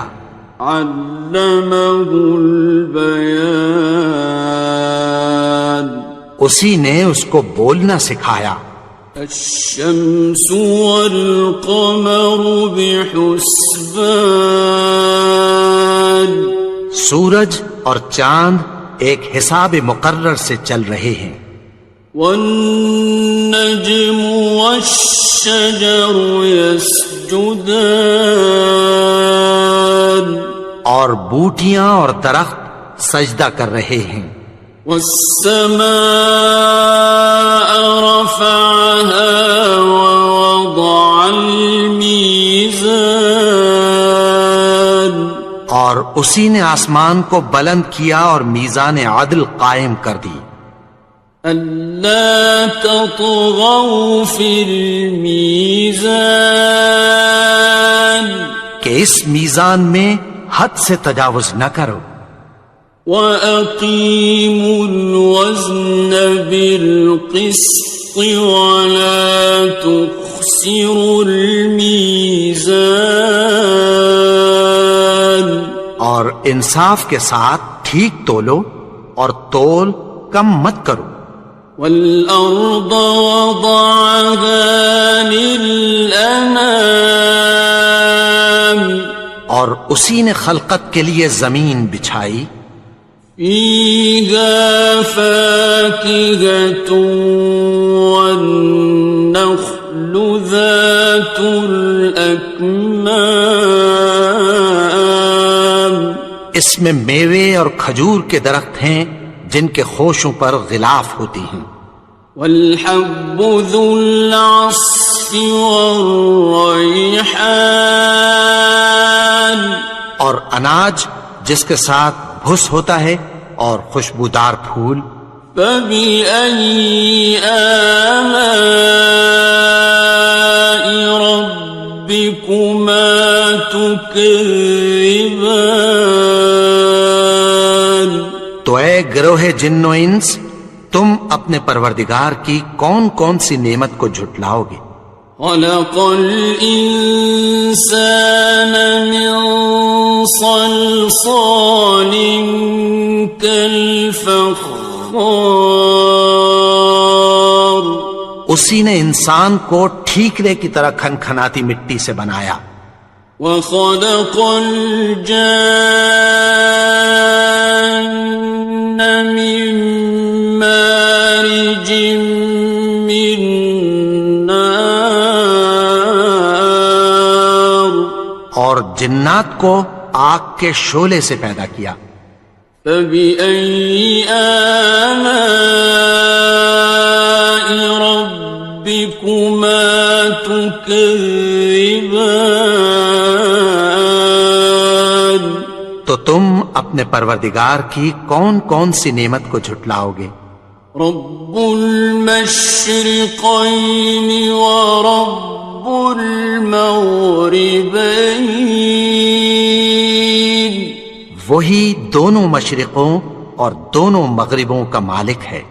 علمہ البیان، اسی نے اس کو بولنا سکھایا. الشمس والقمر بحسبان، سورج اور چاند ایک حساب مقرر سے چل رہے ہیں. والنجم والشجر يسجدان، اور بوٹیاں اور درخت سجدہ کر رہے ہیں. والسماء رفعها ووضع الميزان، اور اسی نے آسمان کو بلند کیا اور میزان عدل قائم کر دی. ألا تطغوا في الميزان، کہ اس میزان میں حد سے تجاوز نہ کرو. وَأَقِيمُوا الْوَزْنَ بِالْقِسْطِ وَلَا تُخْسِرُوا الْمِيزَانَ، اور انصاف کے ساتھ ٹھیک تولو اور تول کم مت کرو. وَالْأَرْضَ وَضَعَهَا لِلْأَنَامِ، اور اسی نے خلقت کے لیے زمین بچھائی. فِيهَا فَاكِهَةٌ وَالنَّخْلُ ذَاتُ الْأَكْمَامِ، اس میں میوے اور کھجور کے درخت ہیں جن کے خوشوں پر غلاف ہوتی ہیں. وَالْحَبُّ ذُو الْعَصْفِ وَالرَّيْحَانِ، اور اناج جس کے ساتھ بھس ہوتا ہے اور خوشبودار پھول. فَبِأَيِّ آلَاءِ رَبِّكُمَا تُكَذِّبَانِ. تو اے گروہ جن و انس، تم اپنے پروردگار کی کون کون سی نعمت کو جھٹلاؤ گے؟ خلق الإنسان من صلصال كالفخار، اسی نے انسان کو ٹھیکرے کی طرح کھنکھناتی مٹی سے بنایا. وخلق الجان من مارج من نار، اور جنات کو آگ کے شعلے سے پیدا کیا. فبأي آلاء ربكما تكذبان. تو تم اپنے پروردگار کی کون کون سی نعمت کو جھٹلاؤ گے؟ رب المشرقين ورب المغربين، وہی دونوں مشرقوں اور دونوں مغربوں کا مالک ہے.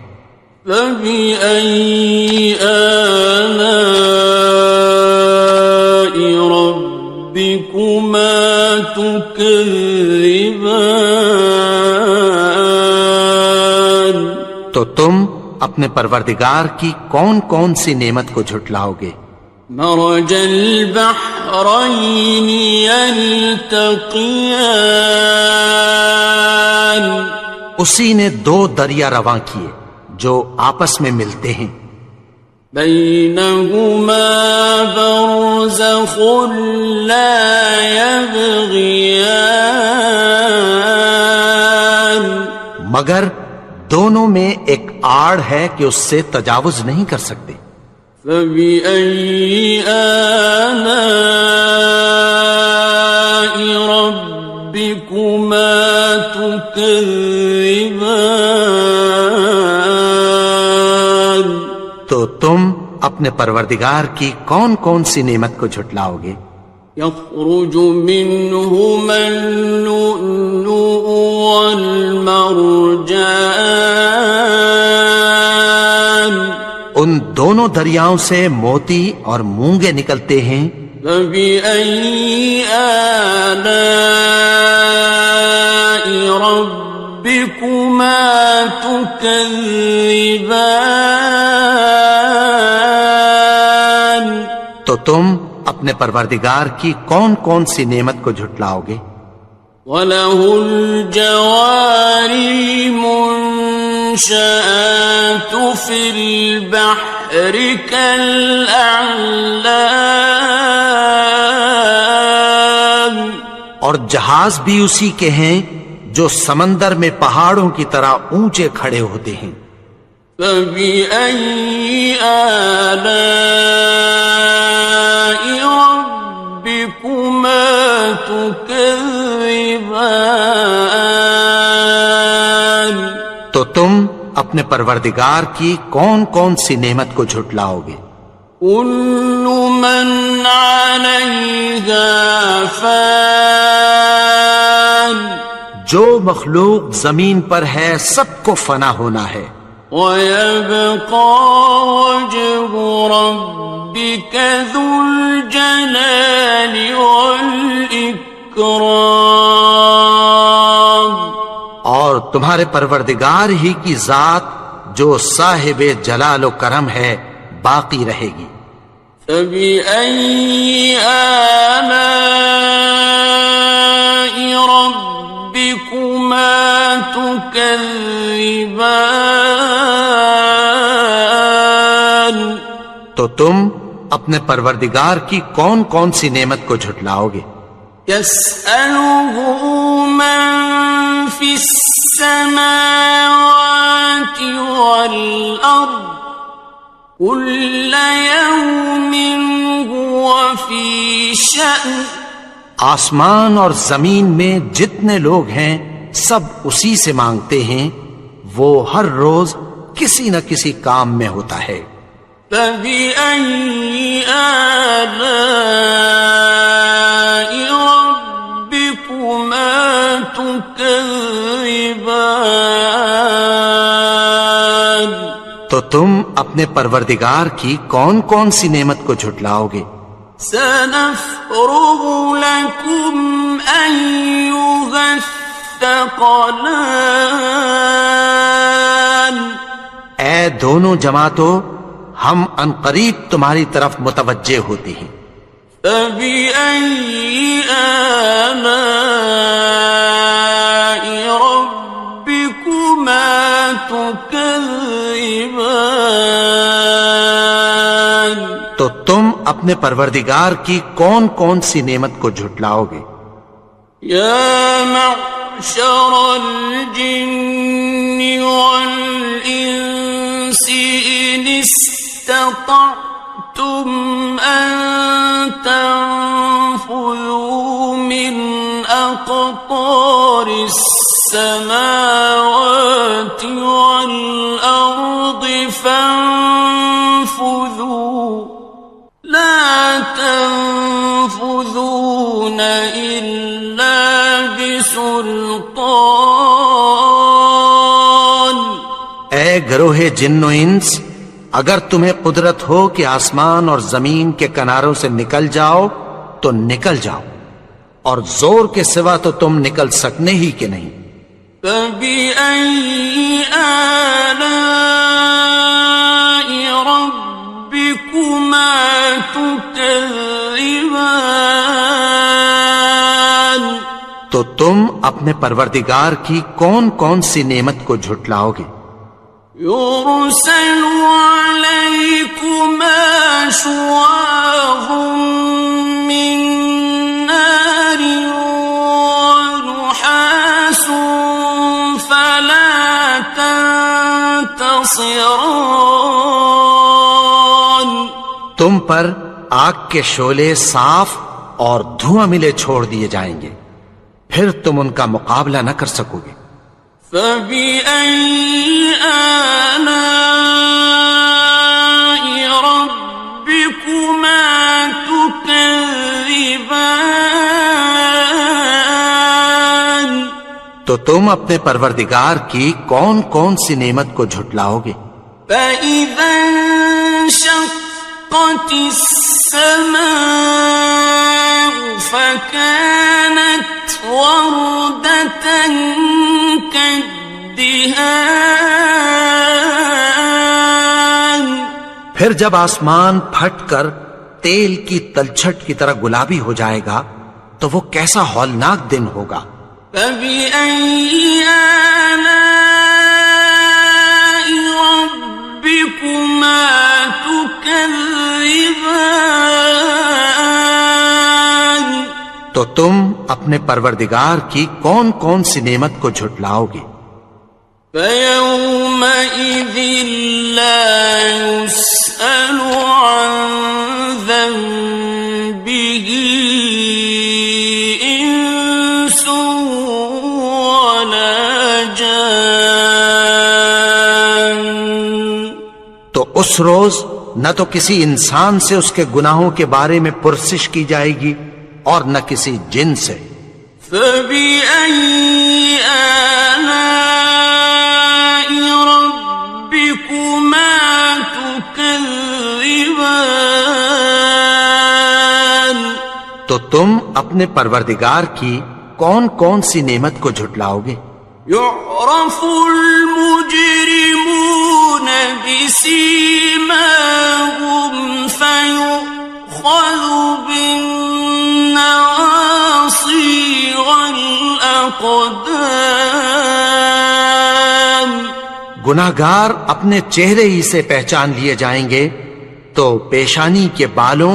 فبأي آلاء ربكما تكذبان؟ تو تم اپنے پروردگار کی کون کون سی نعمت کو جھٹلاؤ گے؟ مرج البحرين يلتقيان، اسی نے دو دریا رواں کیے جو آپس میں ملتے ہیں، بينهما برزخ لا يبغيان، مگر دونوں میں ایک آڑ ہے کہ اس سے تجاوز نہیں کر سکتے۔ فبأي آلاء ربكما تكذبان؟ تو تم اپنے پروردگار کی کون کون سی نعمت کو جھٹلاؤ گے؟ يخرج منهما اللؤلؤ والمرجان، ان دونوں دریاؤں سے موتی اور مونگے نکلتے ہیں۔ فبأي آلاء ربكما تكذبان؟ تو تم اپنے پروردگار کی کون کون سی نعمت کو جھٹلاؤ گے؟ وَلَهُ الْجَوَارِ الْمُنشَآتُ فِي الْبَحْرِ كَالْأَعْلَامِ، اور جہاز بھی اسی کے ہیں جو سمندر میں پہاڑوں کی طرح اونچے کھڑے ہوتے ہیں۔ فَبِأَيِّ آلَاءِ رَبِّكُمَا تُكَذِّبَانِ؟ تو تم اپنے پروردگار کی کون کون سی نعمت کو جھٹلاؤ گے؟ كُلُّ مَنْ عَلَيْهَا فَانٍ، جو مخلوق زمین پر ہے سب کو فنا ہونا ہے، وَيَبْقَى وَجْهُ رَبِّكَ ذُو الْجَلَالِ وَالْإِكْرَامِ، اور تمہارے پروردگار ہی کی ذات جو صاحب جلال و کرم ہے باقی رہے گی۔ فَبِأَيِّ آلَاءِ رَبِّكُمَا تُكَذِّبَانِ؟ تو تم اپنے پروردگار کی کون کون سی نعمت کو جھٹلاؤ گے؟ يَسْأَلُهُ مَن فِي السَّمَاوَاتِ وَالْأَرْضِ كُلَّ يَوْمٍ هُوَ فِي شَأْنٍ، آسمان اور زمین میں جتنے لوگ ہیں سب اسی سے مانگتے ہیں، وہ ہر روز کسی نہ کسی کام میں ہوتا ہے۔ فَبِأَيِّ آلَاءِ رَبِّكُمَا تُكَذِّبَانِ؟ تو تم اپنے پروردگار کی کون کون سی نعمت کو جھٹلاؤ گے؟ سَنَفْرُغُ لَكُمْ أَيُّهَ الثَّقَلَانِ، اے دونوں جماعتوں، ہم عنقریب تمہاری طرف متوجہ ہوتے ہیں۔ فَبِأَيِّ آلَاءِ رَبِّكُمَا تُكَذِّبَانِ؟ تو تم اپنے پروردگار کی کون کون سی نعمت کو جھٹلاؤ گے؟ يَا مَعْشَرَ الْجِنِّ وَالْإِنسِ إِنِ اسْتَطَعْتُمْ أَن تَنفُذُوا مِنْ أَقْطَارِ السَّمَاوَاتِ وَالْأَرْضِ فَانفُذُوا لَا تَنفُذُونَ إِلَّا بِسُلْطَانٍ۔ اے گروہ جن و انس، اگر تمہیں قدرت ہو کہ آسمان اور زمین کے کناروں سے نکل جاؤ تو نکل جاؤ، اور زور کے سوا تو تم نکل سکنے ہی کہ نہیں۔ فَبِأَيِّ آلَاءِ رَبِّكُمَا تُكَذِّبَانِ، تو تم اپنے پروردگار کی کون کون سی نعمت کو جھٹلاؤ گے؟ يُرْسَلُ عَلَيْكُمَا شُوَاظٌ مِّن نَّارٍ وَنُحَاسٌ فَلَا تَنتَصِرَانِ، تم پر آگ کے شعلے صاف اور دھواں ملے چھوڑ دیے جائیں گے، پھر تم ان کا مقابلہ نہ کر سکو گے۔ فَبِأَيِّ آلَاءِ رَبِّكُمَا تُكَذِّبَانِ، تو تم اپنے پروردگار کی کون کون سی نعمت کو جھٹلاؤ گے؟ فَإِذَا انشَقَّتِ السَّمَاءُ فَكَانَتْ وَرْدَةً كَالدِّهَانِ، پھر جب آسمان پھٹ کر تیل کی تلچھٹ کی طرح گلابی ہو جائے گا تو وہ کیسا ہولناک دن ہوگا۔ فَبِأَيِّ آلَاءِ رَبِّكُمَا تُكَذِّبَانِ، تو تم اپنے پروردگار کی کون کون سی نعمت کو جھٹلاؤ گے؟ فَيَوْمَئِذٍ لَا يُسْأَلُ عَنْ ذَنبِهِ إِنسٌ وَلَا جَانٌ، تو اس روز نہ تو کسی انسان سے اس کے گناہوں کے بارے میں پرسش کی جائے گی اور نہ کسی جن سے۔ فَبِأَيِّ آلَاءِ رَبِّكُمَا تُكَذِّبَانِ، تو تم اپنے پروردگار کی کون کون سی نعمت کو جھٹلاؤ گے؟ يُعْرَفُ الْمُجْرِمُونَ بِسِيمَاهُمْ فَيُؤْخَذُ بِالنَّوَاصِي وَالْأَقْدَامِ، گناہگار اپنے چہرے ہی سے پہچان لیے جائیں گے تو پیشانی کے بالوں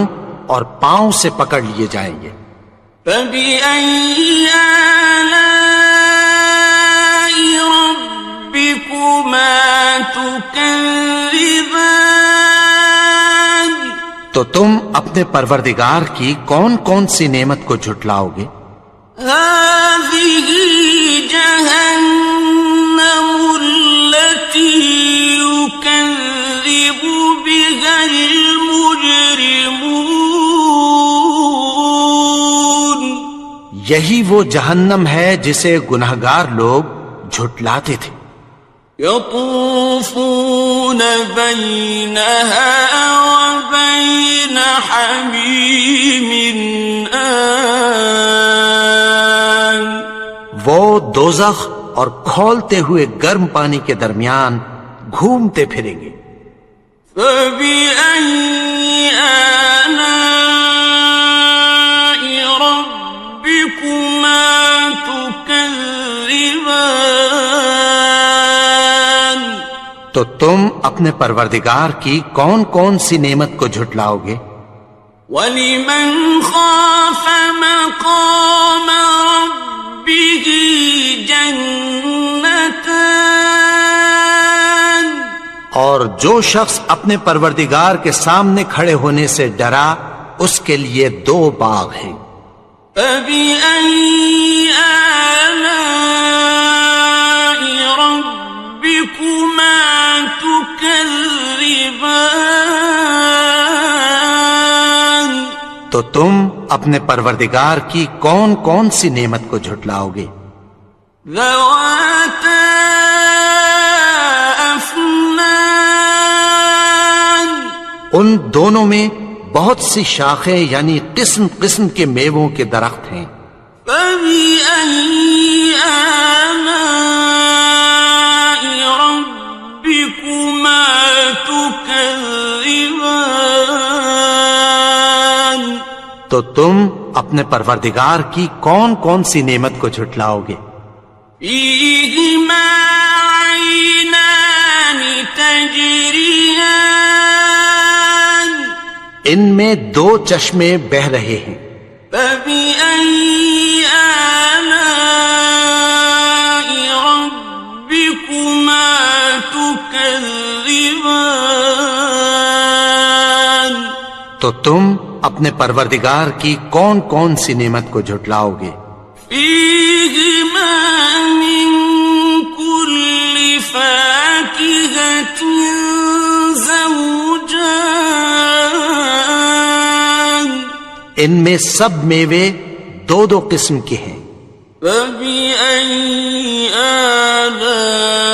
اور پاؤں سے پکڑ لیے جائیں گے۔ فَبِأَيِّ آلَاءِ رَبِّكُمَا تُكَذِّبَانِ، تو تم اپنے پروردگار کی کون کون سی نعمت کو جھٹلاؤ گے؟ هَٰذِهِ جَهَنَّمُ الَّتِي يُكَذِّبُ بِهَا الْمُجْرِمُونَ، یہی وہ جہنم ہے جسے گناہگار لوگ جھٹلاتے تھے۔ يَطُوفُونَ بَيْنَهَا وَبَيْنَ حَمِيمٍ آنٍ، وہ دوزخ اور کھولتے ہوئے گرم پانی کے درمیان گھومتے پھریں گے۔ فَبِأَيِّ آلَاءِ رَبِّكُمَا تُكَذِّبَانِ، تو تم اپنے پروردگار کی کون کون سی نعمت کو جھٹلاؤ گے؟ وَلِمَنْ خَافَ مَقَامَ رَبِّهِ جَنَّتَانِ، اور جو شخص اپنے پروردگار کے سامنے کھڑے ہونے سے ڈرا اس کے لیے 2 باغ ہیں۔ فَبِأَيِّ آلَاءِ رَبِّكُمَا تُكَذِّبَانِ، تو تم اپنے پروردگار کی کون کون سی نعمت کو جھٹلاؤ گے؟ ذَوَاتَا أَفْنَانٍ أكنان ان دونوں میں بہت سی شاخیں یعنی قسم قسم کے میووں کے درخت ہیں. فبأي آلاء ربكما تكذبان تو تم اپنے پروردگار کی کون کون سی نعمت کو جھٹلاؤ گے؟ فيهما عينان تجريان ان میں دو چشمے بہ رہے ہیں. فبأي آلاء ربكما تكذبان تو تم اپنے پروردگار کی کون کون سی نعمت کو جھٹلاؤ گے؟ فيهما من كل فاكهة زوجان ان میں سب میوے دو دو قسم کے ہیں. فبأي آلاء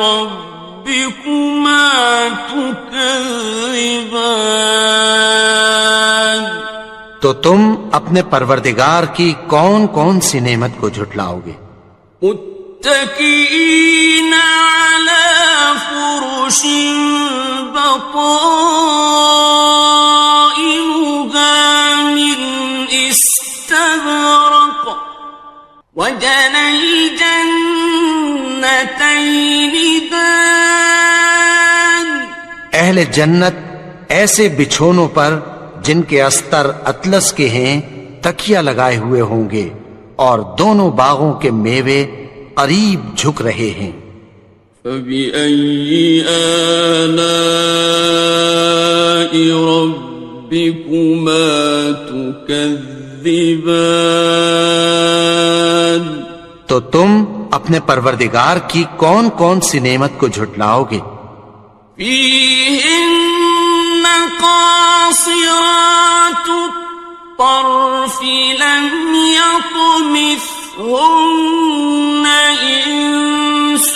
ربكما تكذبان تو تم اپنے پروردگار کی کون کون سی نعمت کو جھٹلاؤ گے؟ متكئين على فرش بطائنها من استبرق وجنى الجنتين دان اہل جنت ایسے بچھونوں پر جن کے استر اطلس کے ہیں تکیہ لگائے ہوئے ہوں گے اور دونوں باغوں کے میوے قریب جھک رہے ہیں. فبأي آلاء ربكما تكذبان تو تم اپنے پروردگار کی کون کون سی نعمت کو جھٹلاؤ گے؟ فيهن قاصرات الطرف لم يطمثهن إنس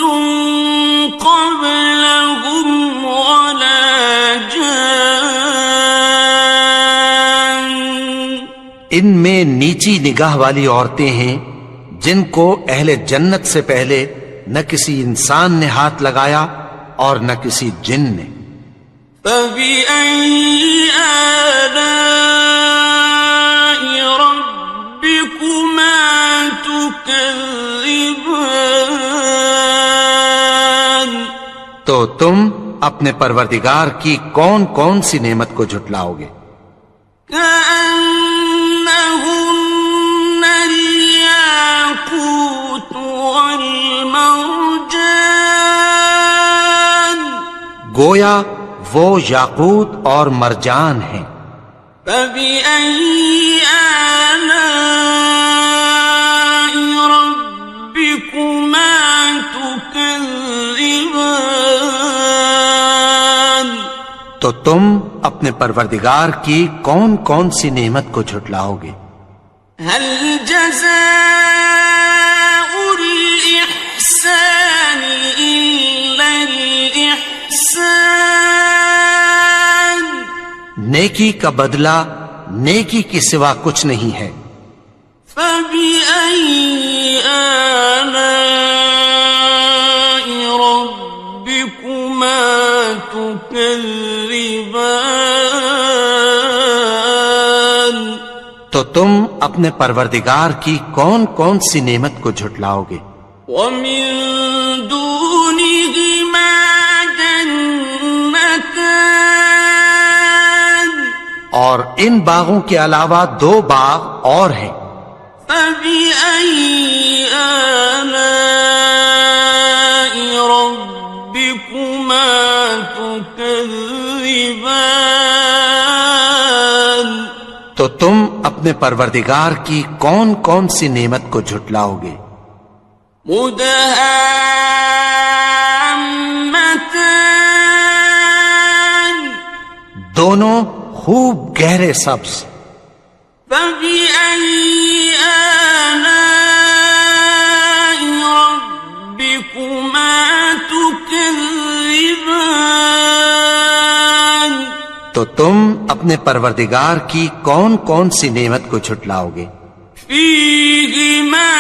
قبلهم ولا جان ان میں نیچی نگاہ والی عورتیں ہیں جن کو اہل جنت سے پہلے نہ کسی انسان نے ہاتھ لگایا اور نہ کسی جن نے. فبأي آلاء ربكما تكذبان تو تم اپنے پروردگار کی کون کون سی نعمت کو جھٹلاؤ گے؟ كأنهن الياقوت والمرجان گویا وہ یاقوت اور مرجان ہیں. فبأي آلاء ربكما تكذبان تو تم اپنے پروردگار کی کون کون سی نعمت کو جھٹلاؤ گے؟ هل جزاء الإحسان إلا الإحسان نیکی کا بدلہ نیکی کے سوا کچھ نہیں ہے. فبأي آلاء ربكما تكذبان تو تم اپنے پروردگار کی کون کون سی نعمت کو جھٹلاؤ گے؟ ومن دونهما جنتان اور ان باغوں کے علاوہ دو باغ اور ہیں. فبأي آلاء ربكما تكذبان تو تم اپنے پروردگار کی کون کون سی نعمت کو جھٹلاؤ گے؟ مدهامتان دونوں خوب گہرے سبز. فبأي آلاء ربكما تكذبان تو تم اپنے پروردگار کی کون کون سی نعمت کو جھٹلاؤ گے؟ فيهما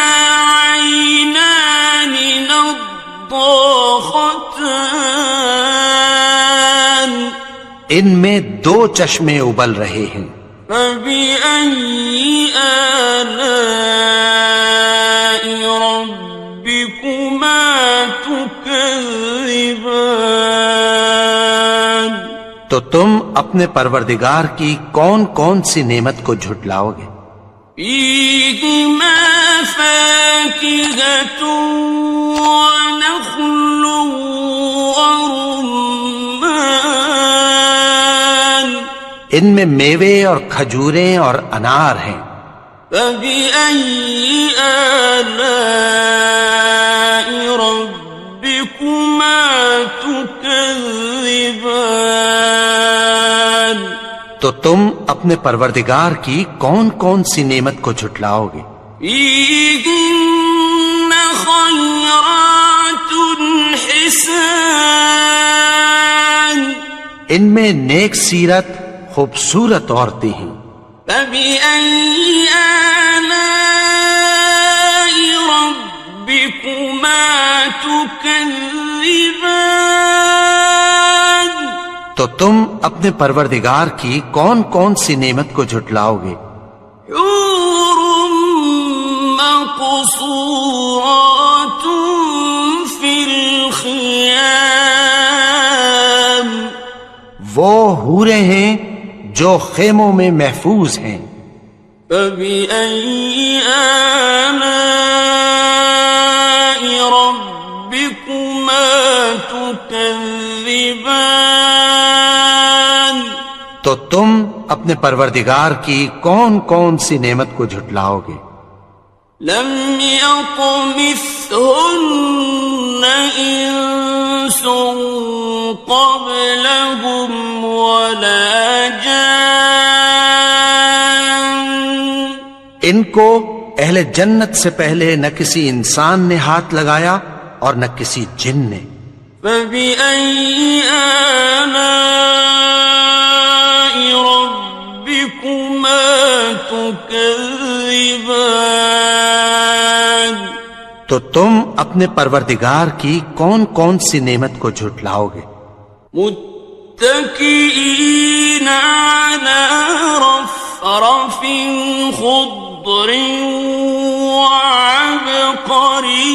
عينان نضاختان ان میں دو چشمے ابل رہے ہیں، فبأي آلاء ربكما تكذبان تو تم اپنے پروردگار کی کون کون سی نعمت کو جھٹلاؤ گے؟ فيهما فاكهة ونخل ورمان ان میں میوے اور کھجوریں اور انار ہیں، فبأي آلاء ربكما تكذبان تو تم اپنے پروردگار کی کون کون سی نعمت کو جھٹلاؤ گے؟ فيهن خيرات حسان ان میں نیک سیرت خوبصورت عورتیں ہیں، فبأي آلاء ربكما تكذبان تو تم اپنے پروردگار کی کون کون سی نعمت کو جھٹلاؤ گے؟ حور مقصورات في الخيام وہ حوریں ہیں جو خیموں میں محفوظ ہیں، فبأي آلاء ربكما تكذبان تو تم اپنے پروردگار کی کون کون سی نعمت کو جھٹلاؤ گے؟ لم يطمثهن إنس قبلهم ولا جان ان کو اہل جنت سے پہلے نہ کسی انسان نے ہاتھ لگایا اور نہ کسی جن نے، فبأي آلاء ربكما تكذبان تو تم اپنے پروردگار کی کون کون سی نعمت کو جھٹلاؤ گے؟ متكئين على رفرف خضر وعبقري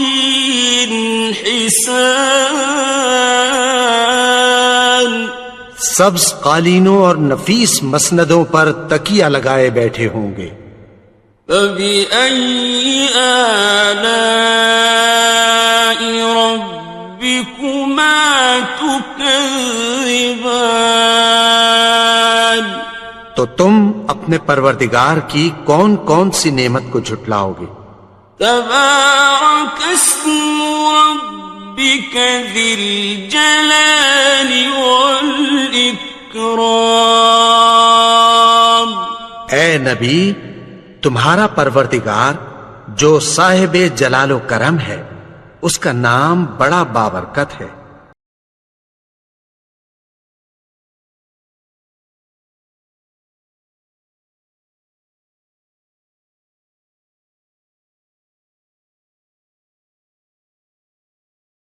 حسان سبز قالینوں اور نفیس مسندوں پر تکیہ لگائے بیٹھے ہوں گے، فبأي آلاء ربكما تكذبان تو تم اپنے پروردگار کی کون کون سی نعمت کو جھٹلاؤ گے؟ تبارك اسم ربك ذي الجلال والإكرام اے نبی، تمہارا پروردگار جو صاحب جلال و کرم ہے، اس کا نام بڑا بابرکت ہے۔